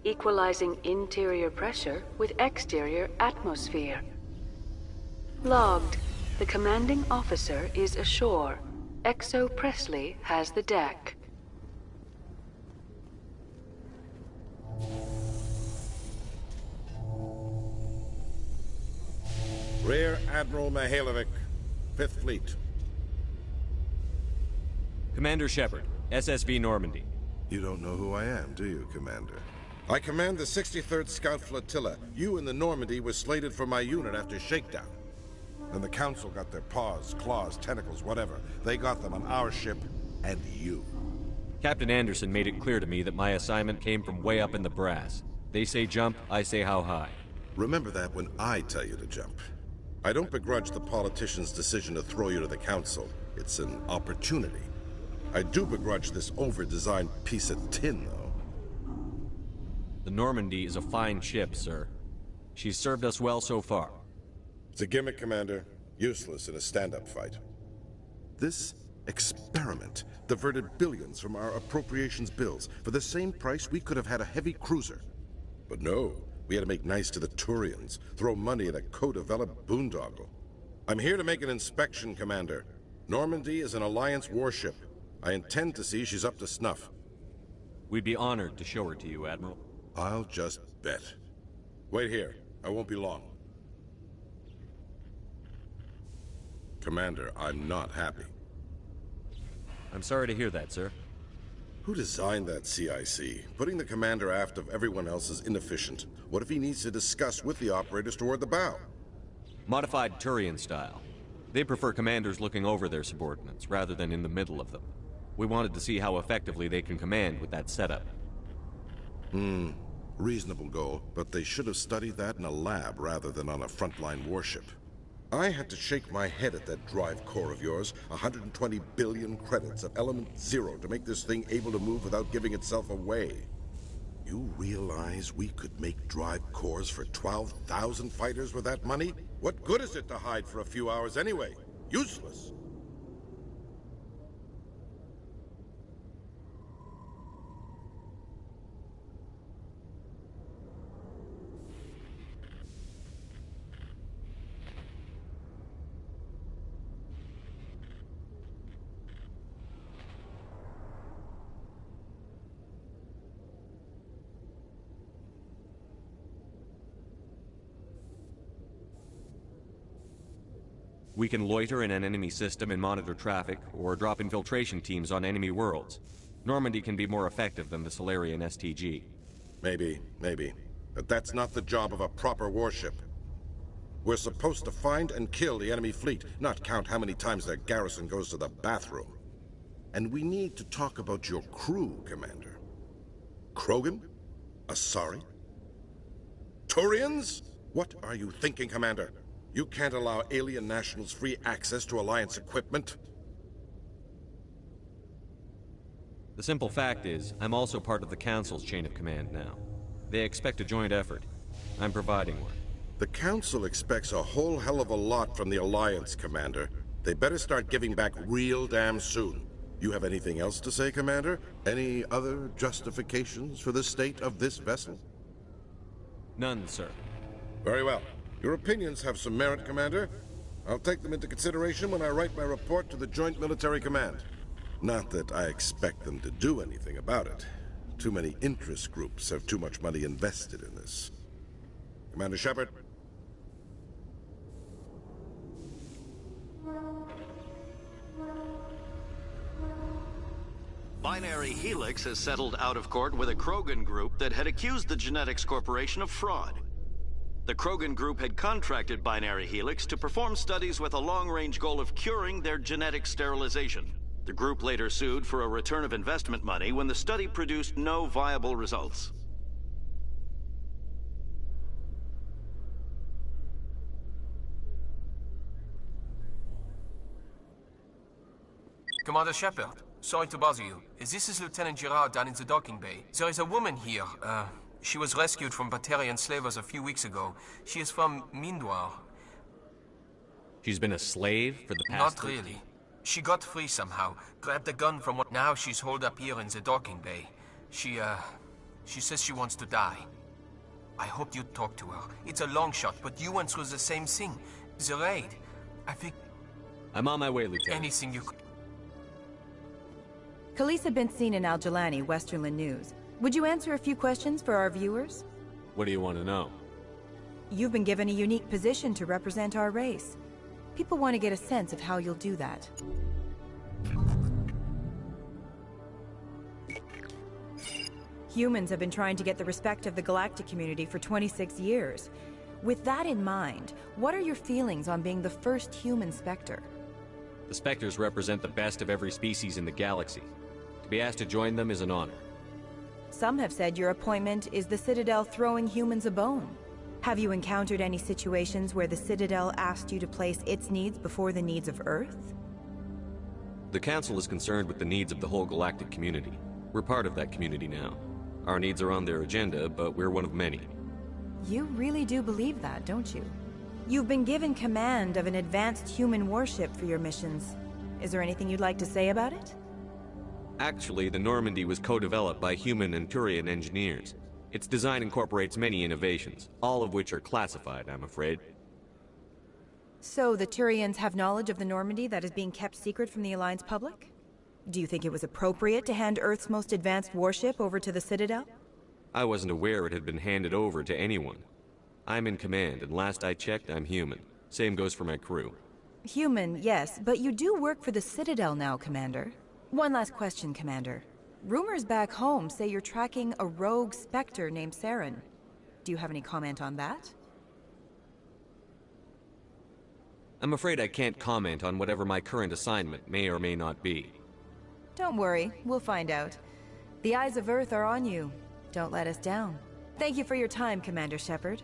Equalizing interior pressure with exterior atmosphere. Logged. The commanding officer is ashore. Exo Presley has the deck. Rear Admiral Mihailovic, 5th Fleet. Commander Shepard, SSV Normandy. You don't know who I am, do you, Commander? I command the 63rd Scout Flotilla. You and the Normandy were slated for my unit after shakedown. Then the Council got their paws, claws, tentacles, whatever. They got them on our ship, and you. Captain Anderson made it clear to me that my assignment came from way up in the brass. They say jump, I say how high. Remember that when I tell you to jump. I don't begrudge the politician's decision to throw you to the Council. It's an opportunity. I do begrudge this over-designed piece of tin, though. The Normandy is a fine ship, sir. She's served us well so far. It's a gimmick, Commander. Useless in a stand-up fight. This experiment diverted billions from our appropriations bills. For the same price, we could have had a heavy cruiser. But no, we had to make nice to the Turians, throw money at a co-developed boondoggle. I'm here to make an inspection, Commander. Normandy is an Alliance warship. I intend to see she's up to snuff. We'd be honored to show her to you, Admiral. I'll just bet. Wait here. I won't be long. Commander, I'm not happy. I'm sorry to hear that, sir. Who designed that CIC? Putting the commander aft of everyone else is inefficient. What if he needs to discuss with the operators toward the bow? Modified Turian style. They prefer commanders looking over their subordinates, rather than in the middle of them. We wanted to see how effectively they can command with that setup. Reasonable goal, but they should have studied that in a lab rather than on a frontline warship. I had to shake my head at that drive core of yours. 120 billion credits of element 0 to make this thing able to move without giving itself away. You realize we could make drive cores for 12,000 fighters with that money? What good is it to hide for a few hours anyway? Useless. We can loiter in an enemy system and monitor traffic, or drop infiltration teams on enemy worlds. Normandy can be more effective than the Solarian STG. Maybe. But that's not the job of a proper warship. We're supposed to find and kill the enemy fleet, not count how many times their garrison goes to the bathroom. And we need to talk about your crew, Commander. Krogan? Asari? Turians? What are you thinking, Commander? You can't allow alien nationals free access to Alliance equipment. The simple fact is, I'm also part of the Council's chain of command now. They expect a joint effort. I'm providing one. The Council expects a whole hell of a lot from the Alliance, Commander. They better start giving back real damn soon. You have anything else to say, Commander? Any other justifications for the state of this vessel? None, sir. Very well. Your opinions have some merit, Commander. I'll take them into consideration when I write my report to the Joint Military Command. Not that I expect them to do anything about it. Too many interest groups have too much money invested in this. Commander Shepard? Binary Helix has settled out of court with a Krogan group that had accused the Genetics Corporation of fraud. The Krogan group had contracted Binary Helix to perform studies with a long-range goal of curing their genetic sterilization. The group later sued for a return of investment money when the study produced no viable results. Commander Shepard, sorry to bother you. This is Lieutenant Girard down in the docking bay. There is a woman here. She was rescued from Batarian slavers a few weeks ago. She is from Mindwar. She's been a slave for the past... Not really. She got free somehow, grabbed a gun from what... Now she's holed up here in the docking bay. She says she wants to die. I hoped you'd talk to her. It's a long shot, but you went through the same thing. The raid. I think... I'm on my way, Lieutenant. Anything you could... Khaleesa been seen in Al-Jalani, Westerland News. Would you answer a few questions for our viewers? What do you want to know? You've been given a unique position to represent our race. People want to get a sense of how you'll do that. Humans have been trying to get the respect of the galactic community for 26 years. With that in mind, what are your feelings on being the first human Spectre? The Spectres represent the best of every species in the galaxy. To be asked to join them is an honor. Some have said your appointment is the Citadel throwing humans a bone. Have you encountered any situations where the Citadel asked you to place its needs before the needs of Earth? The Council is concerned with the needs of the whole galactic community. We're part of that community now. Our needs are on their agenda, but we're one of many. You really do believe that, don't you? You've been given command of an advanced human warship for your missions. Is there anything you'd like to say about it? Actually, the Normandy was co-developed by human and Turian engineers. Its design incorporates many innovations, all of which are classified, I'm afraid. So the Turians have knowledge of the Normandy that is being kept secret from the Alliance public? Do you think it was appropriate to hand Earth's most advanced warship over to the Citadel? I wasn't aware it had been handed over to anyone. I'm in command, and last I checked, I'm human. Same goes for my crew. Human, yes, but you do work for the Citadel now, Commander. One last question, Commander. Rumors back home say you're tracking a rogue Spectre named Saren. Do you have any comment on that? I'm afraid I can't comment on whatever my current assignment may or may not be. Don't worry, we'll find out. The eyes of Earth are on you. Don't let us down. Thank you for your time, Commander Shepard.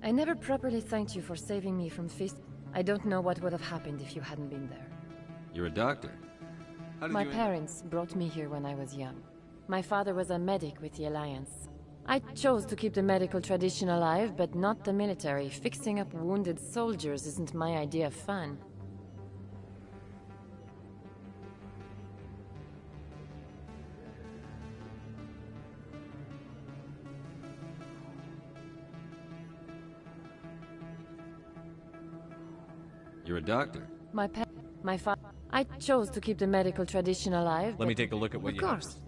I never properly thanked you for saving me from Fist. I don't know what would have happened if you hadn't been there. You're a doctor. How did My you parents brought me here when I was young. My father was a medic with the Alliance. I chose to keep the medical tradition alive, but not the military. Fixing up wounded soldiers isn't my idea of fun. You're a doctor. My father. I chose to keep the medical tradition alive. Let me take a look at what you have. Of course.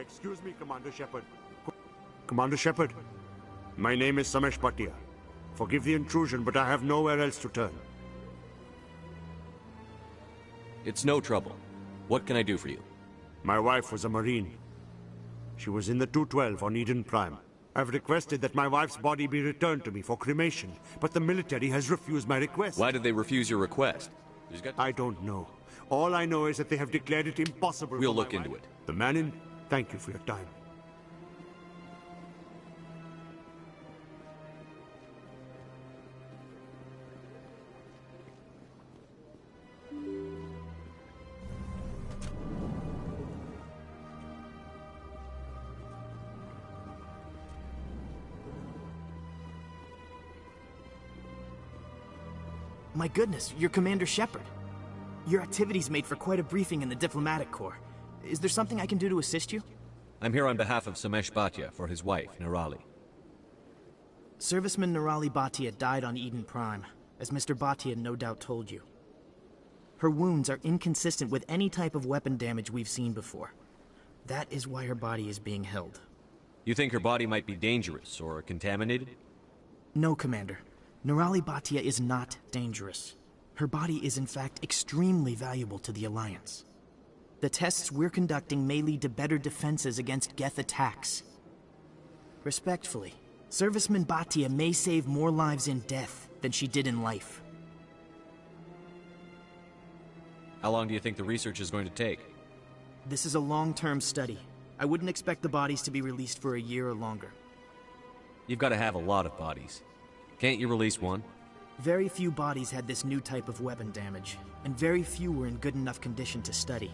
Excuse me, Commander Shepard. Commander Shepard, my name is Samesh Bhatia. Forgive the intrusion, but I have nowhere else to turn. It's no trouble. What can I do for you? My wife was a Marine. She was in the 212 on Eden Prime. I've requested that my wife's body be returned to me for cremation, but the military has refused my request. Why did they refuse your request? I don't know. All I know is that they have declared it impossible. We'll look into it. The man in... Thank you for your time. My goodness, you're Commander Shepard. Your activities made for quite a briefing in the Diplomatic Corps. Is there something I can do to assist you? I'm here on behalf of Samesh Bhatia for his wife, Nirali. Serviceman Nirali Bhatia died on Eden Prime, as Mr. Bhatia no doubt told you. Her wounds are inconsistent with any type of weapon damage we've seen before. That is why her body is being held. You think her body might be dangerous or contaminated? No, Commander. Nirali Bhatia is not dangerous. Her body is in fact extremely valuable to the Alliance. The tests we're conducting may lead to better defenses against Geth attacks. Respectfully, Serviceman Bhatia may save more lives in death than she did in life. How long do you think the research is going to take? This is a long-term study. I wouldn't expect the bodies to be released for a year or longer. You've got to have a lot of bodies. Can't you release one? Very few bodies had this new type of weapon damage, and very few were in good enough condition to study.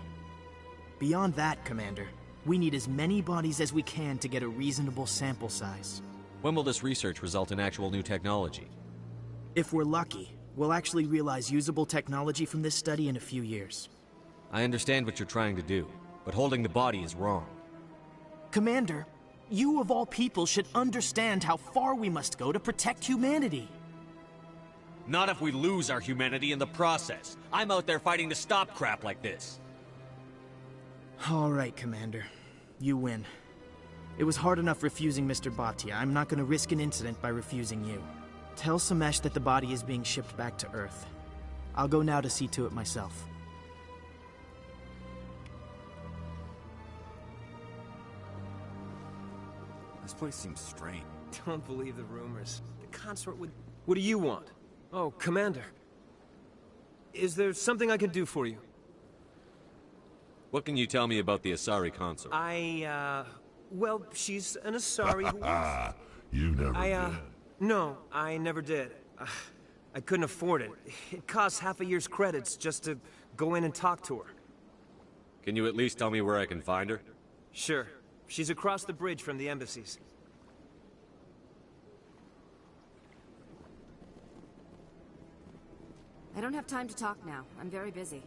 Beyond that, Commander, we need as many bodies as we can to get a reasonable sample size. When will this research result in actual new technology? If we're lucky, we'll actually realize usable technology from this study in a few years. I understand what you're trying to do, but holding the body is wrong. Commander, you of all people should understand how far we must go to protect humanity. Not if we lose our humanity in the process. I'm out there fighting to stop crap like this. All right, Commander. You win. It was hard enough refusing Mr. Bhatia. I'm not going to risk an incident by refusing you. Tell Samesh that the body is being shipped back to Earth. I'll go now to see to it myself. This place seems strange. Don't believe the rumors. The consort would... What do you want? Oh, Commander. Is there something I can do for you? What can you tell me about the Asari consort? Well, she's an Asari who was... You never did. No, I never did. I couldn't afford it. It costs half a year's credits just to go in and talk to her. Can you at least tell me where I can find her? Sure. She's across the bridge from the embassies. I don't have time to talk now. I'm very busy.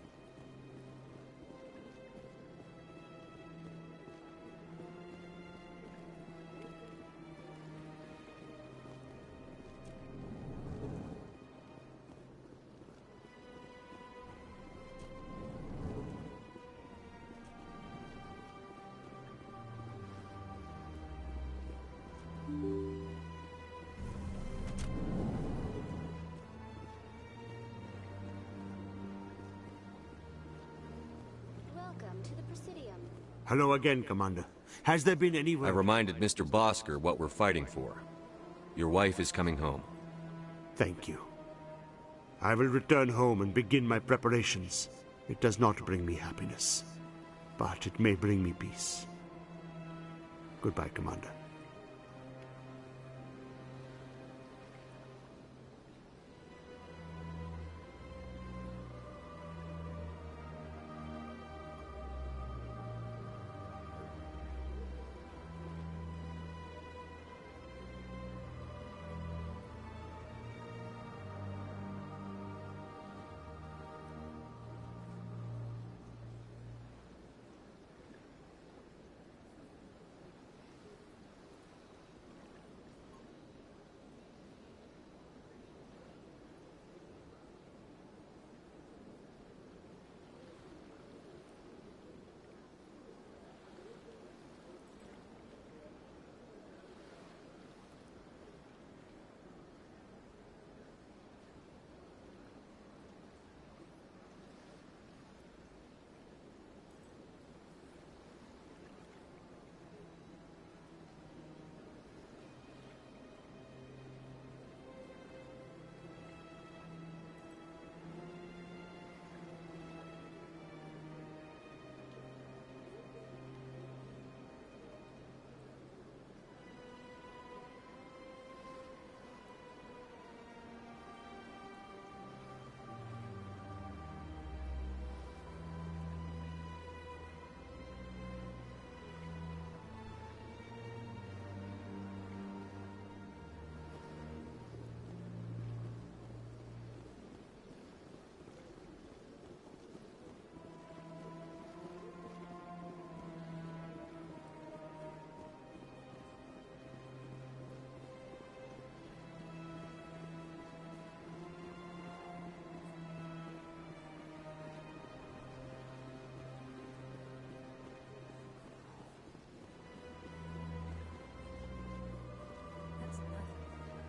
Hello again, Commander. Has there been any... I reminded Mr. Bosker what we're fighting for. Your wife is coming home. Thank you. I will return home and begin my preparations. It does not bring me happiness, but it may bring me peace. Goodbye, Commander.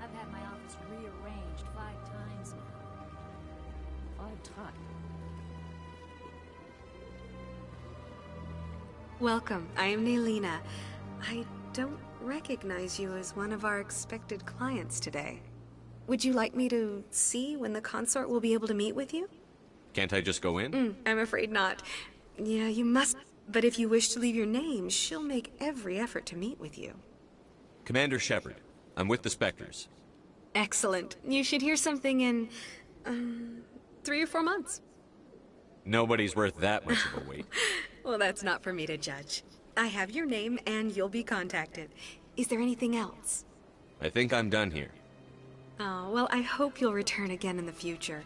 I've had my office rearranged 5 times now. 5 times? Welcome. I am Nailina. I don't recognize you as one of our expected clients today. Would you like me to see when the consort will be able to meet with you? Can't I just go in? I'm afraid not. Yeah, you must. But if you wish to leave your name, she'll make every effort to meet with you. Commander Shepard. I'm with the Spectres. Excellent. You should hear something in, 3 or 4 months. Nobody's worth that much of a wait. Well, that's not for me to judge. I have your name, and you'll be contacted. Is there anything else? I think I'm done here. Oh, well, I hope you'll return again in the future.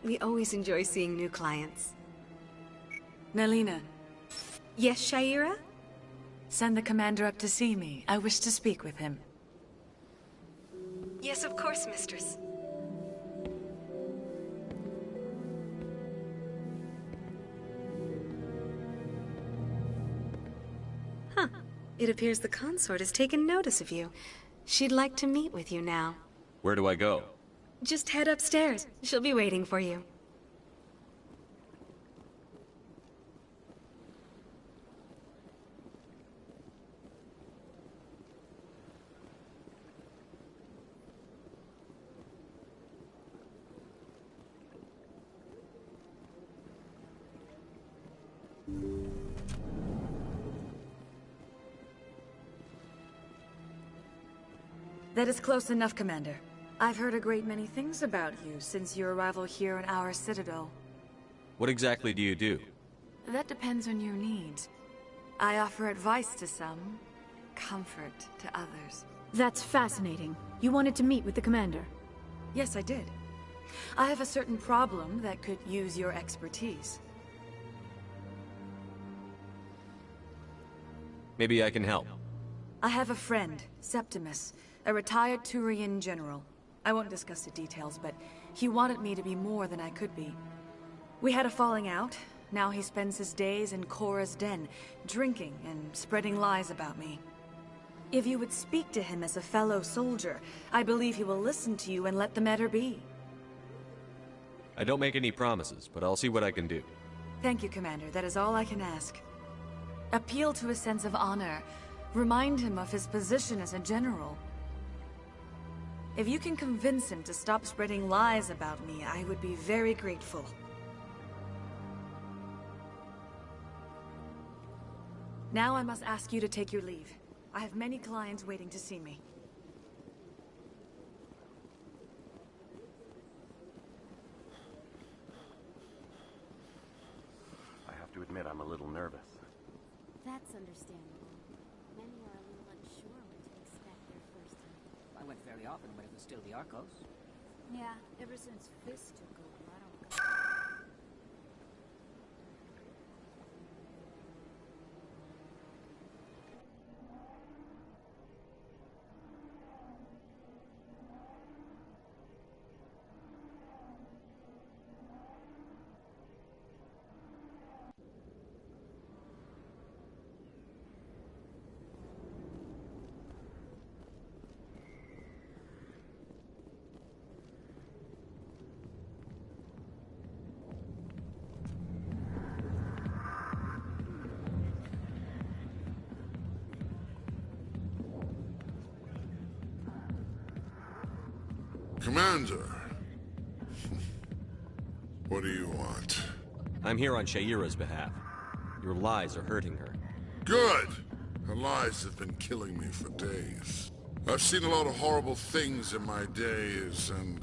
We always enjoy seeing new clients. Nailina. Yes, Shaira? Send the commander up to see me. I wish to speak with him. Yes, of course, mistress. Huh. It appears the consort has taken notice of you. She'd like to meet with you now. Where do I go? Just head upstairs. She'll be waiting for you. That is close enough, Commander. I've heard a great many things about you since your arrival here in our citadel. What exactly do you do? That depends on your needs. I offer advice to some, comfort to others. That's fascinating. You wanted to meet with the commander. Yes, I did. I have a certain problem that could use your expertise. Maybe I can help. I have a friend, Septimus, a retired Turian general. I won't discuss the details, but he wanted me to be more than I could be. We had a falling out. Now he spends his days in Cora's den, drinking and spreading lies about me. If you would speak to him as a fellow soldier, I believe he will listen to you and let the matter be. I don't make any promises, but I'll see what I can do. Thank you, Commander. That is all I can ask. Appeal to his sense of honor. Remind him of his position as a general. If you can convince him to stop spreading lies about me, I would be very grateful. Now I must ask you to take your leave. I have many clients waiting to see me. I have to admit I'm a little nervous. That's understandable. Many are a little unsure what to expect their first time. I went fairly often when it was still the Arcos. Yeah, ever since Fist took over, I don't go. Commander! What do you want? I'm here on Shaira's behalf. Your lies are hurting her. Good! Her lies have been killing me for days. I've seen a lot of horrible things in my days, and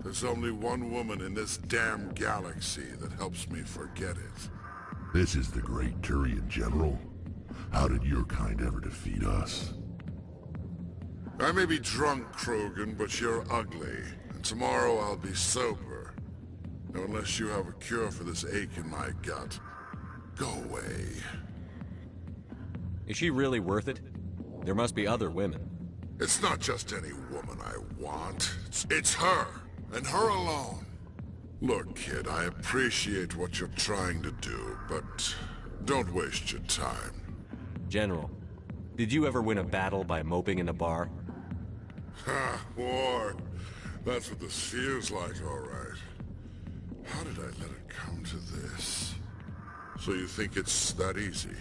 there's only one woman in this damn galaxy that helps me forget it. This is the great Turian General. How did your kind ever defeat us? I may be drunk, Krogan, but you're ugly. And tomorrow I'll be sober. Now, unless you have a cure for this ache in my gut, go away. Is she really worth it? There must be other women. It's not just any woman I want. It's her, and her alone. Look, kid, I appreciate what you're trying to do, but don't waste your time. General, did you ever win a battle by moping in a bar? Ha, war. That's what this feels like, all right. How did I let it come to this? So you think it's that easy?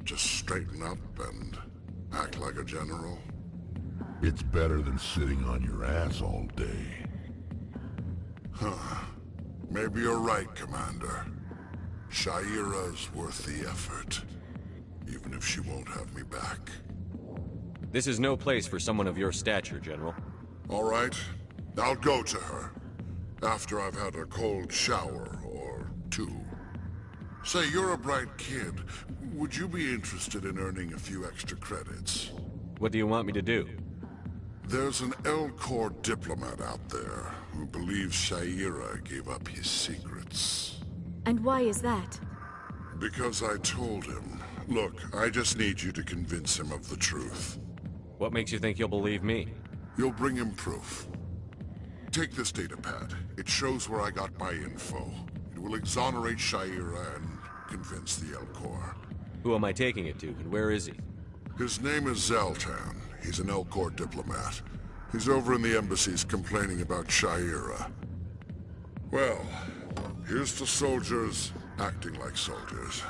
Just straighten up and act like a general? It's better than sitting on your ass all day. Huh. Maybe you're right, Commander. Shaira's worth the effort. Even if she won't have me back. This is no place for someone of your stature, General. All right. I'll go to her. After I've had a cold shower, or two. Say, you're a bright kid. Would you be interested in earning a few extra credits? What do you want me to do? There's an Elcor diplomat out there who believes Shaira gave up his secrets. And why is that? Because I told him. Look, I just need you to convince him of the truth. What makes you think he'll believe me? You'll bring him proof. Take this datapad. It shows where I got my info. It will exonerate Shaira and convince the Elcor. Who am I taking it to, and where is he? His name is Zaltan. He's an Elcor diplomat. He's over in the embassies complaining about Shaira. Well, here's to soldiers acting like soldiers.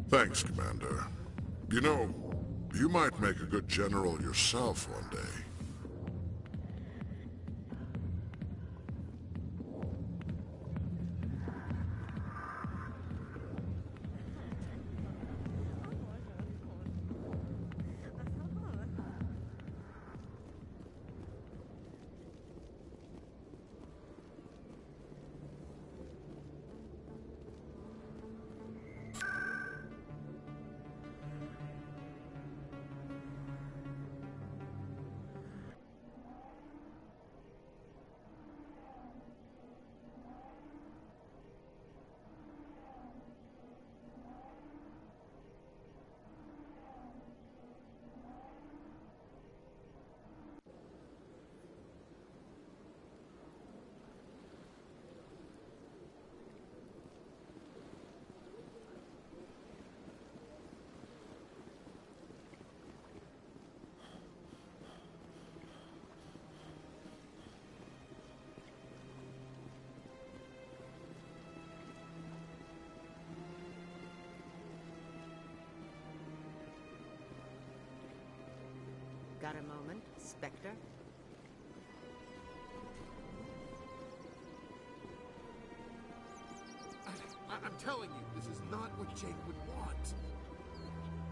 Thanks, Commander. You know, you might make a good general yourself one day. got a moment, Spectre? I'm telling you, this is not what Jake would want.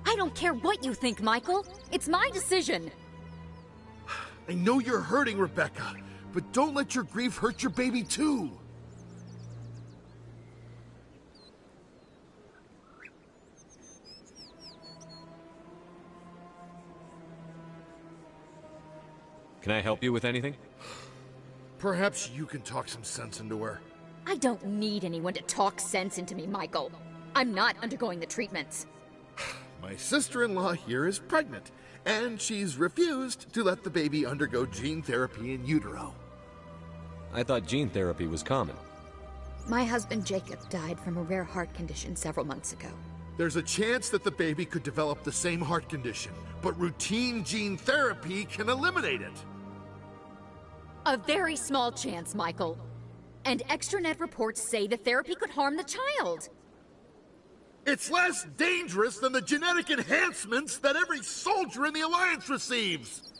I don't care what you think, Michael. It's my decision. I know you're hurting, Rebecca, but don't let your grief hurt your baby too. Can I help you with anything? Perhaps you can talk some sense into her. I don't need anyone to talk sense into me, Michael. I'm not undergoing the treatments. My sister-in-law here is pregnant, and she's refused to let the baby undergo gene therapy in utero. I thought gene therapy was common. My husband Jacob died from a rare heart condition several months ago. There's a chance that the baby could develop the same heart condition, but routine gene therapy can eliminate it. A very small chance, Michael. And extranet reports say the therapy could harm the child. It's less dangerous than the genetic enhancements that every soldier in the Alliance receives.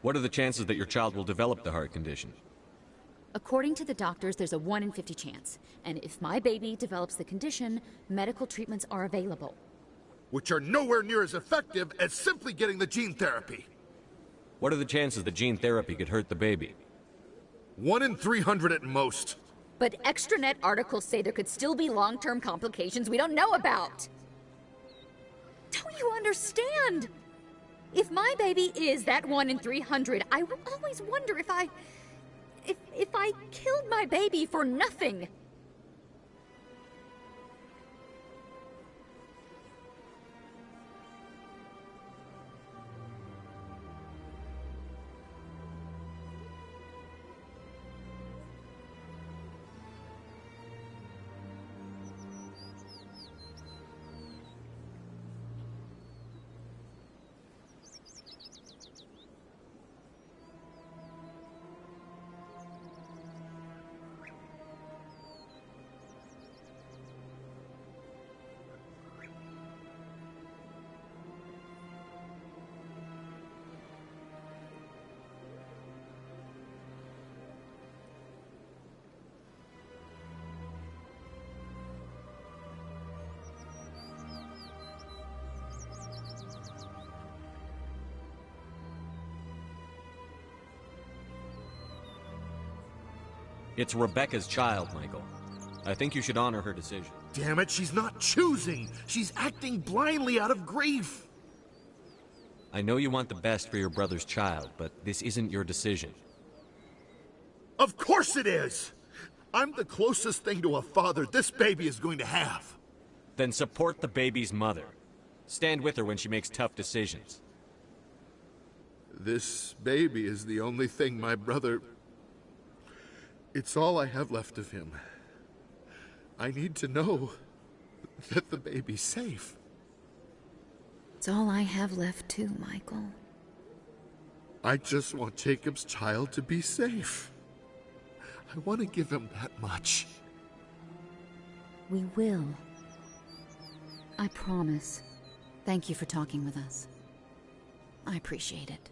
What are the chances that your child will develop the heart condition? According to the doctors, there's a 1 in 50 chance. And if my baby develops the condition, medical treatments are available. Which are nowhere near as effective as simply getting the gene therapy. What are the chances that gene therapy could hurt the baby? 1 in 300 at most. But extranet articles say there could still be long-term complications we don't know about. Don't you understand? If my baby is that 1 in 300, I will always wonder if I killed my baby for nothing. It's Rebecca's child, Michael. I think you should honor her decision. Damn it, she's not choosing. She's acting blindly out of grief. I know you want the best for your brother's child, but this isn't your decision. Of course it is! I'm the closest thing to a father this baby is going to have. Then support the baby's mother. Stand with her when she makes tough decisions. This baby is the only thing my brother... It's all I have left of him. I need to know that the baby's safe. It's all I have left too, Michael. I just want Jacob's child to be safe. I want to give him that much. We will. I promise. Thank you for talking with us. I appreciate it.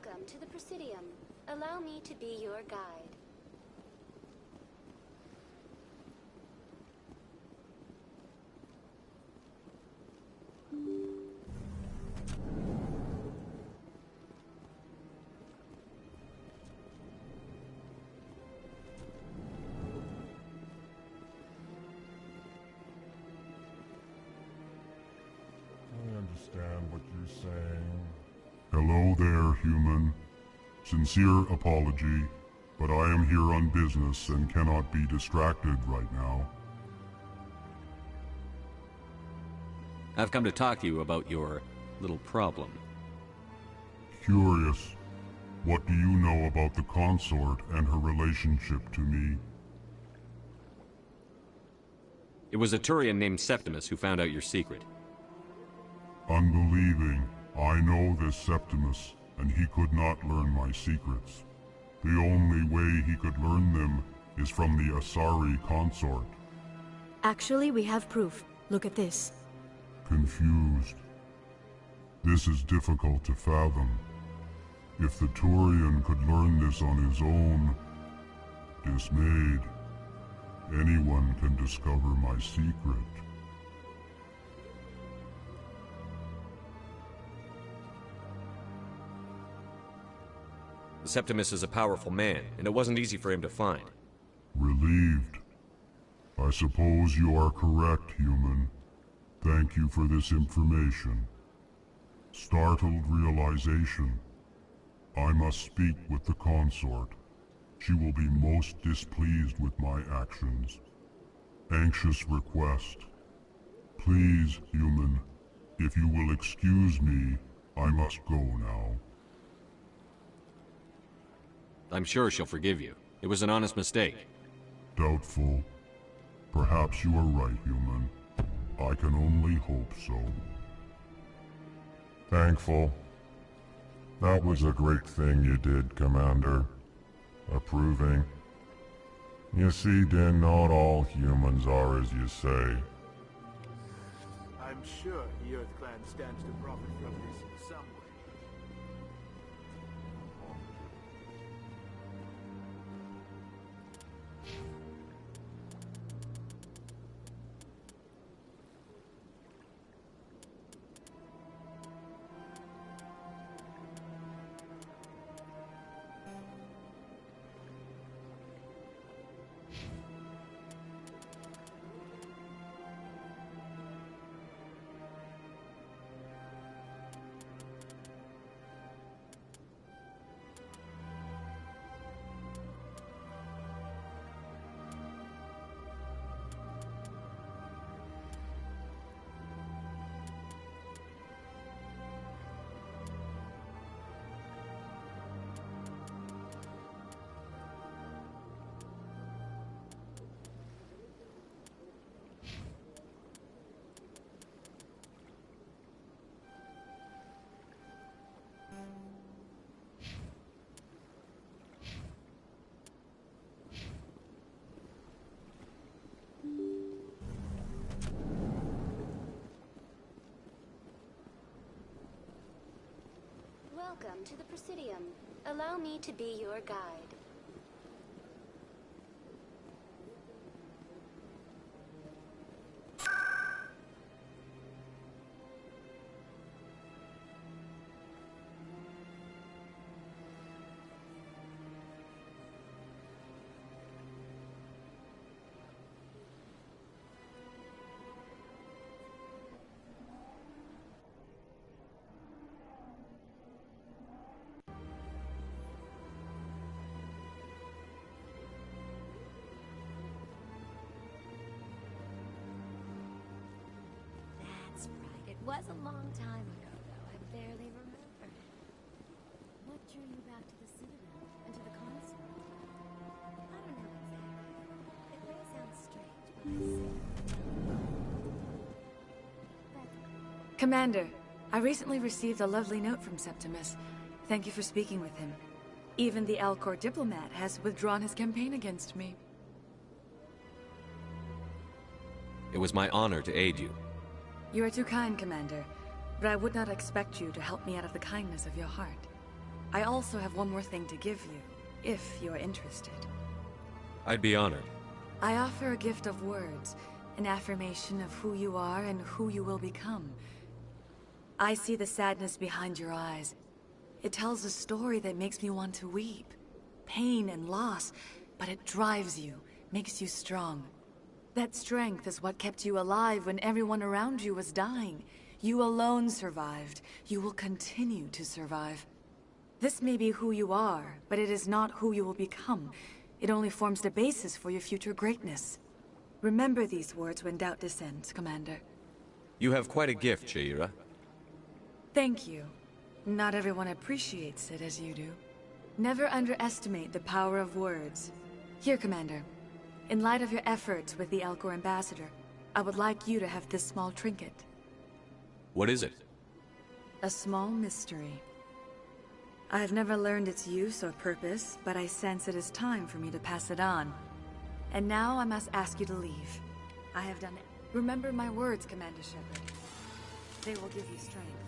Welcome to the Presidium. Allow me to be your guide. I understand what you're saying. Hello there, human. Sincere apology, but I am here on business and cannot be distracted right now. I've come to talk to you about your little problem. Curious. What do you know about the consort and her relationship to me? It was a Turian named Septimus who found out your secret. Unbelieving. I know this Septimus, and he could not learn my secrets. The only way he could learn them is from the Asari consort. Actually, we have proof. Look at this. Confused. This is difficult to fathom. If the Turian could learn this on his own, dismayed, anyone can discover my secret. Septimus is a powerful man, and it wasn't easy for him to find. Relieved. I suppose you are correct, human. Thank you for this information. Startled realization. I must speak with the consort. She will be most displeased with my actions. Anxious request. Please, human, if you will excuse me, I must go now. I'm sure she'll forgive you. It was an honest mistake. Doubtful. Perhaps you are right, human. I can only hope so. Thankful. That was a great thing you did, Commander. Approving. You see, Din, not all humans are as you say. I'm sure the Earth Clan stands to profit from this in some way. Welcome to the Presidium. Allow me to be your guide. It was a long time ago, though. I barely remember. What drew you back to the Citadel and to the console? I don't know exactly. It may sound strange, but Commander, I recently received a lovely note from Septimus. Thank you for speaking with him. Even the Alcor diplomat has withdrawn his campaign against me. It was my honor to aid you. You are too kind, Commander, but I would not expect you to help me out of the kindness of your heart. I also have one more thing to give you, if you're interested. I'd be honored. I offer a gift of words, an affirmation of who you are and who you will become. I see the sadness behind your eyes. It tells a story that makes me want to weep. Pain and loss, but it drives you, makes you strong. That strength is what kept you alive when everyone around you was dying. You alone survived. You will continue to survive. This may be who you are, but it is not who you will become. It only forms the basis for your future greatness. Remember these words when doubt descends, Commander. You have quite a gift, Shaira. Thank you. Not everyone appreciates it as you do. Never underestimate the power of words. Here, Commander. In light of your efforts with the Elcor Ambassador, I would like you to have this small trinket. What is it? A small mystery. I have never learned its use or purpose, but I sense it is time for me to pass it on. And now I must ask you to leave. I have done it. Remember my words, Commander Shepard. They will give you strength.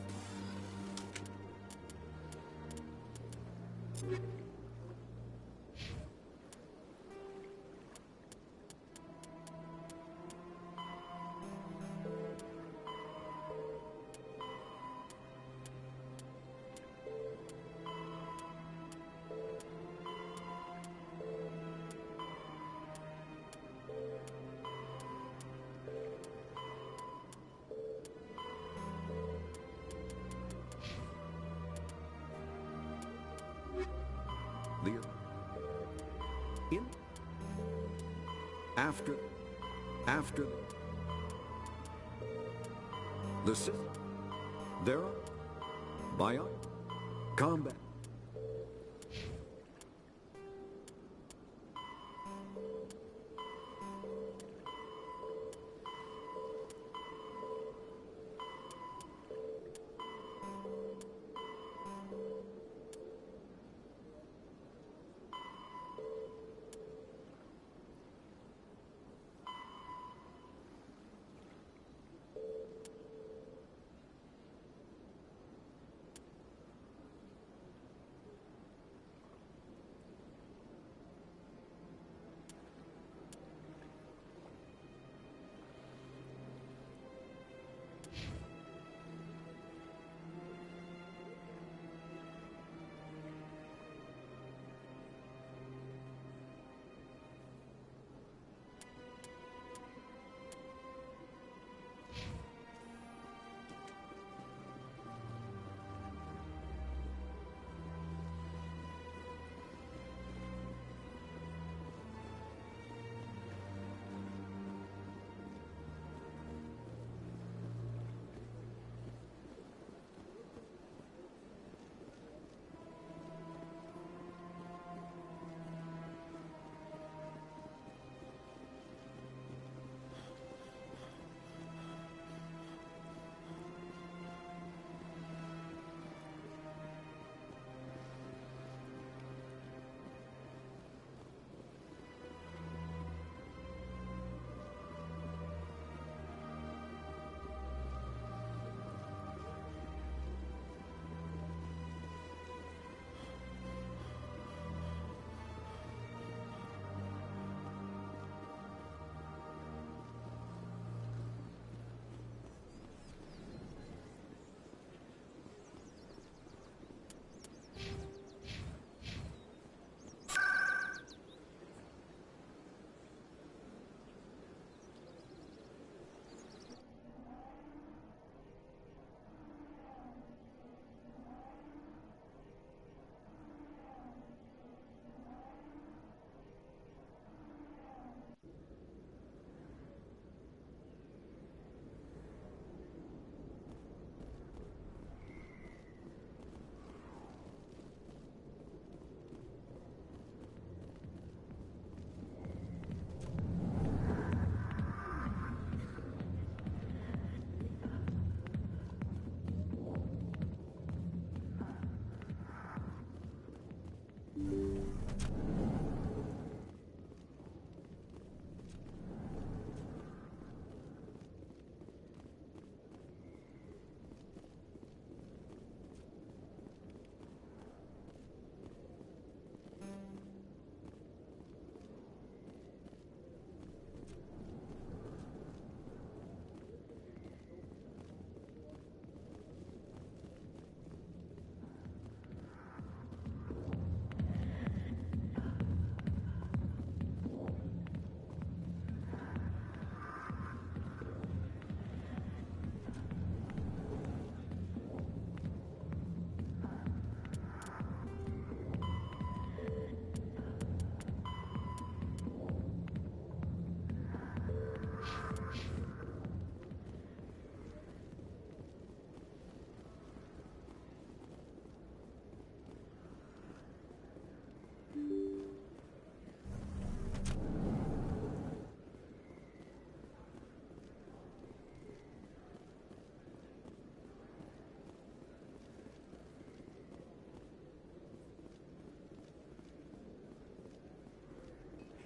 After the there are bionic combat.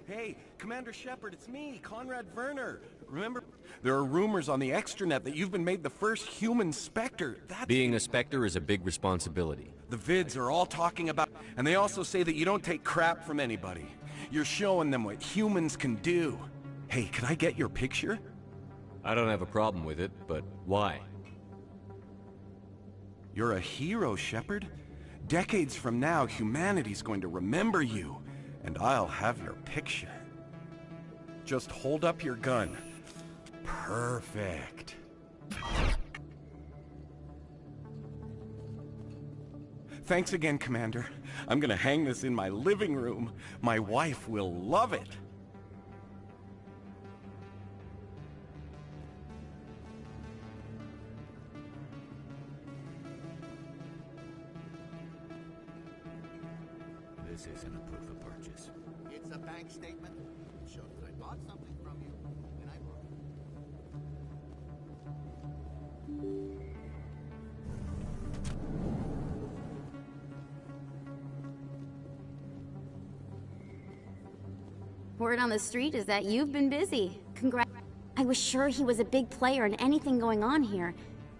Hey, Commander Shepard, it's me, Conrad Werner. Remember, there are rumors on the extranet that you've been made the first human Spectre. Being a Spectre is a big responsibility. The vids are all talking about, and they also say that you don't take crap from anybody. You're showing them what humans can do. Hey, can I get your picture? I don't have a problem with it, but why? You're a hero, Shepard. Decades from now, humanity's going to remember you, and I'll have your picture. Just hold up your gun. Perfect. Thanks again, Commander. I'm gonna hang this in my living room. My wife will love it. This isn't a proof of purchase. It's a bank statement. It shows that I bought something from you, and I bought it. Word on the street is that you've been busy. Congrats. I was sure he was a big player in anything going on here.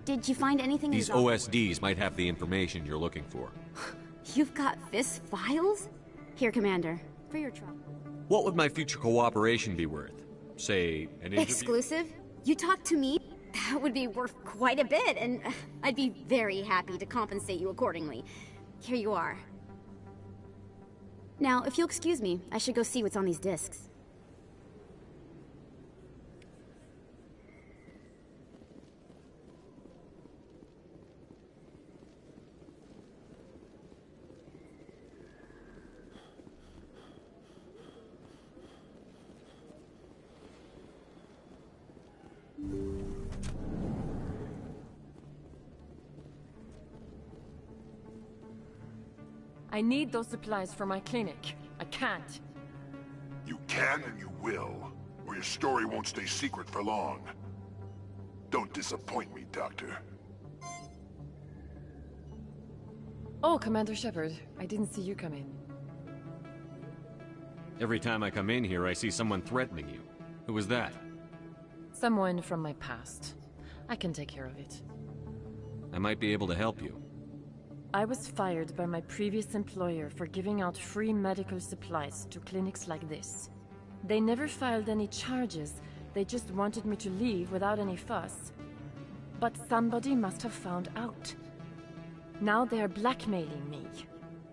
Did you find anything? These OSDs might have the information you're looking for. You've got Fisk's files? Here, Commander, for your trouble. What would my future cooperation be worth? Say, an interview? Exclusive? You talk to me? That would be worth quite a bit, and I'd be very happy to compensate you accordingly. Here you are. Now, if you'll excuse me, I should go see what's on these discs. I need those supplies for my clinic. I can't. You can and you will, or your story won't stay secret for long. Don't disappoint me, Doctor. Oh, Commander Shepard, I didn't see you come in. Every time I come in here, I see someone threatening you. Who was that? Someone from my past. I can take care of it. I might be able to help you. I was fired by my previous employer for giving out free medical supplies to clinics like this. They never filed any charges, they just wanted me to leave without any fuss. But somebody must have found out. Now they're blackmailing me.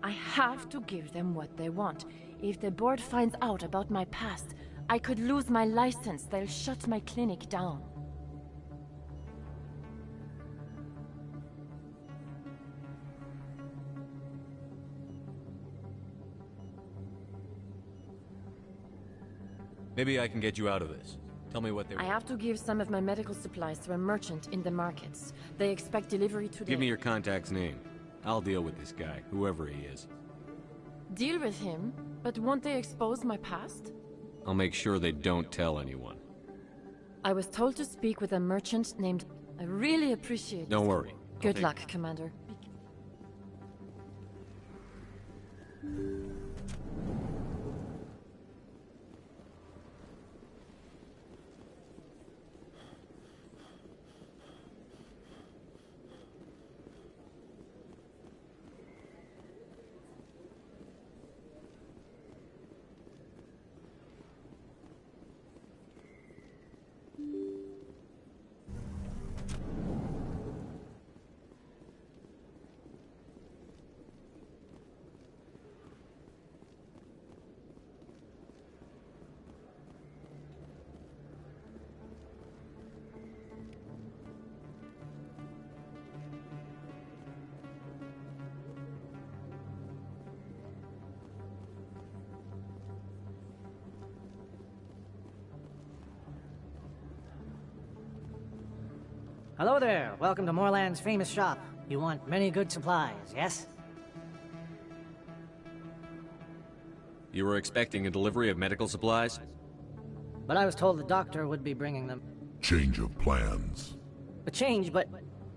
I have to give them what they want. If the board finds out about my past, I could lose my license. They'll shut my clinic down. Maybe I can get you out of this. Tell me what they want. I have to give some of my medical supplies to a merchant in the markets. They expect delivery today. Give me your contact's name. I'll deal with this guy, whoever he is. Deal with him? But won't they expose my past? I'll make sure they don't tell anyone. I was told to speak with a merchant named... I really appreciate it. Don't worry. Good luck, Commander. Hello there. Welcome to Moorland's famous shop. You want many good supplies, yes? You were expecting a delivery of medical supplies? But I was told the doctor would be bringing them. Change of plans. A change, but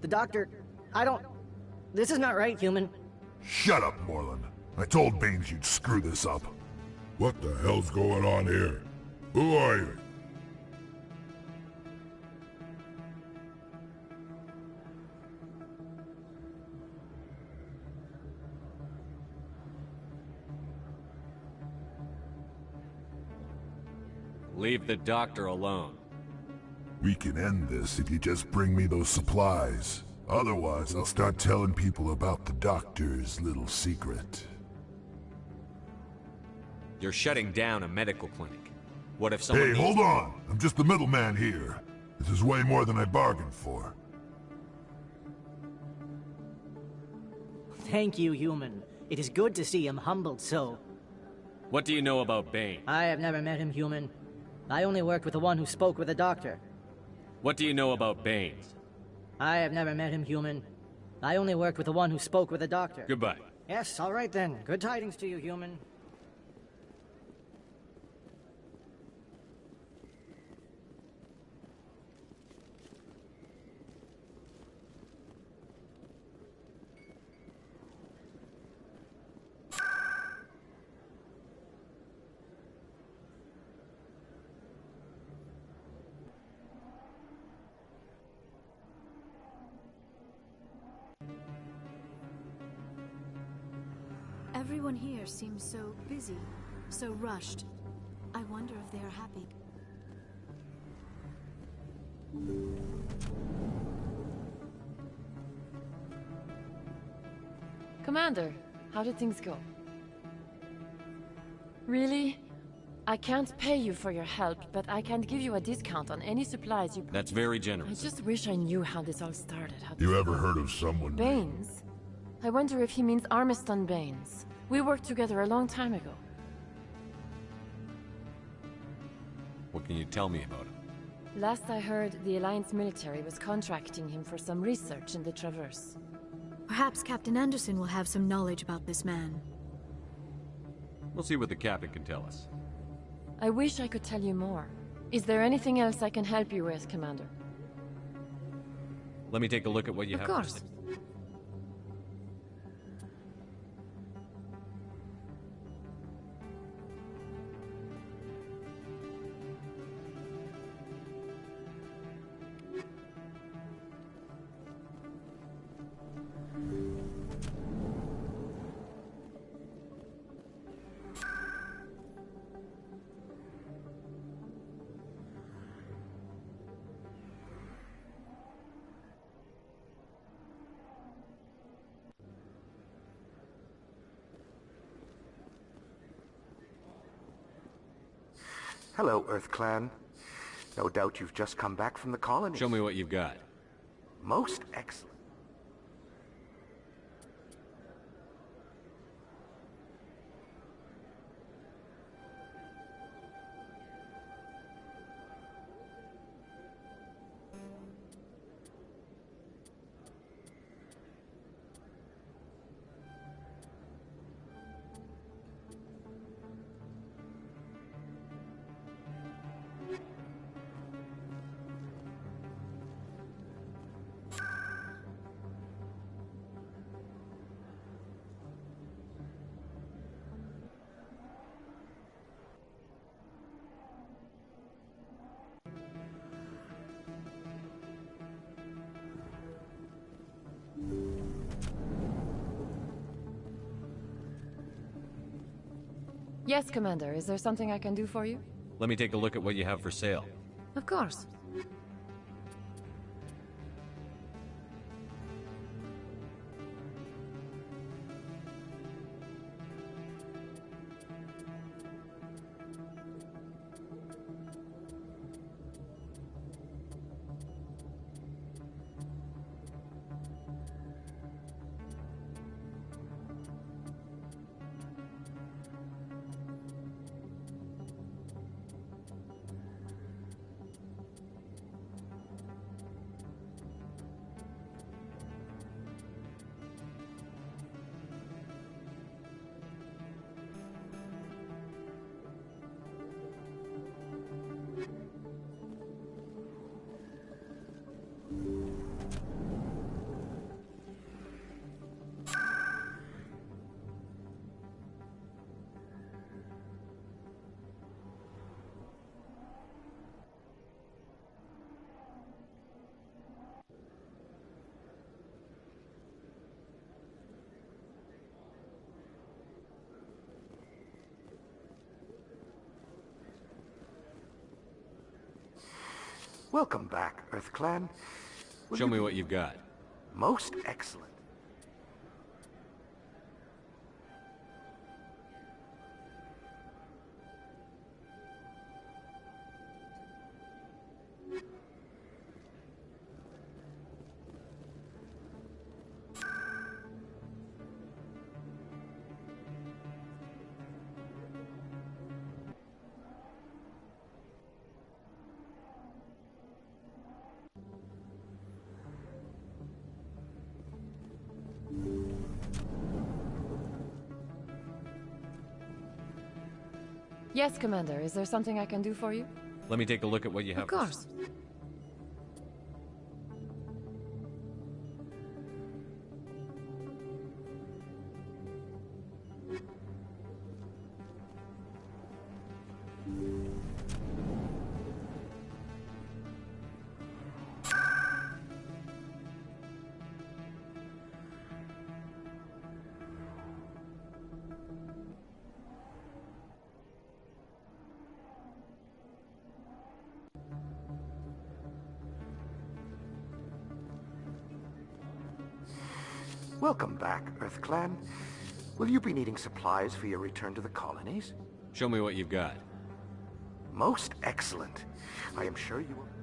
the doctor... I don't... This is not right, human. Shut up, Moorland. I told Baines you'd screw this up. What the hell's going on here? Who are you? Leave the doctor alone. We can end this if you just bring me those supplies. Otherwise, I'll start telling people about the doctor's little secret. You're shutting down a medical clinic. What if someone Hey, hold on! I'm just the middleman here. This is way more than I bargained for. Thank you, human. It is good to see him humbled so. What do you know about Bane? I have never met him, human. I only worked with the one who spoke with the doctor. What do you know about Bane? I have never met him, human. I only worked with the one who spoke with the doctor. Goodbye. Yes, all right then. Good tidings to you, human. Everyone here seems so busy, so rushed. I wonder if they are happy. Commander, how did things go? Really? I can't pay you for your help, but I can give you a discount on any supplies you purchase. That's very I generous. just wish I knew how this all started. You ever heard of someone? Baines? I wonder if he means Armiston Baines. We worked together a long time ago. What can you tell me about him? Last I heard, the Alliance military was contracting him for some research in the Traverse. Perhaps Captain Anderson will have some knowledge about this man. We'll see what the captain can tell us. I wish I could tell you more. Is there anything else I can help you with, Commander? Let me take a look at what you have. Of course. Hello, Earth Clan. No doubt you've just come back from the colony. Show me what you've got. Most excellent. Yes, Commander. Is there something I can do for you? Let me take a look at what you have for sale. Of course. Welcome back, Earth Clan. Show me what you've got. Most excellent. Yes, Commander. Is there something I can do for you? Let me take a look at what you have. Of course. Welcome back, Earth Clan. Will you be needing supplies for your return to the colonies? Show me what you've got. Most excellent. I am sure you will...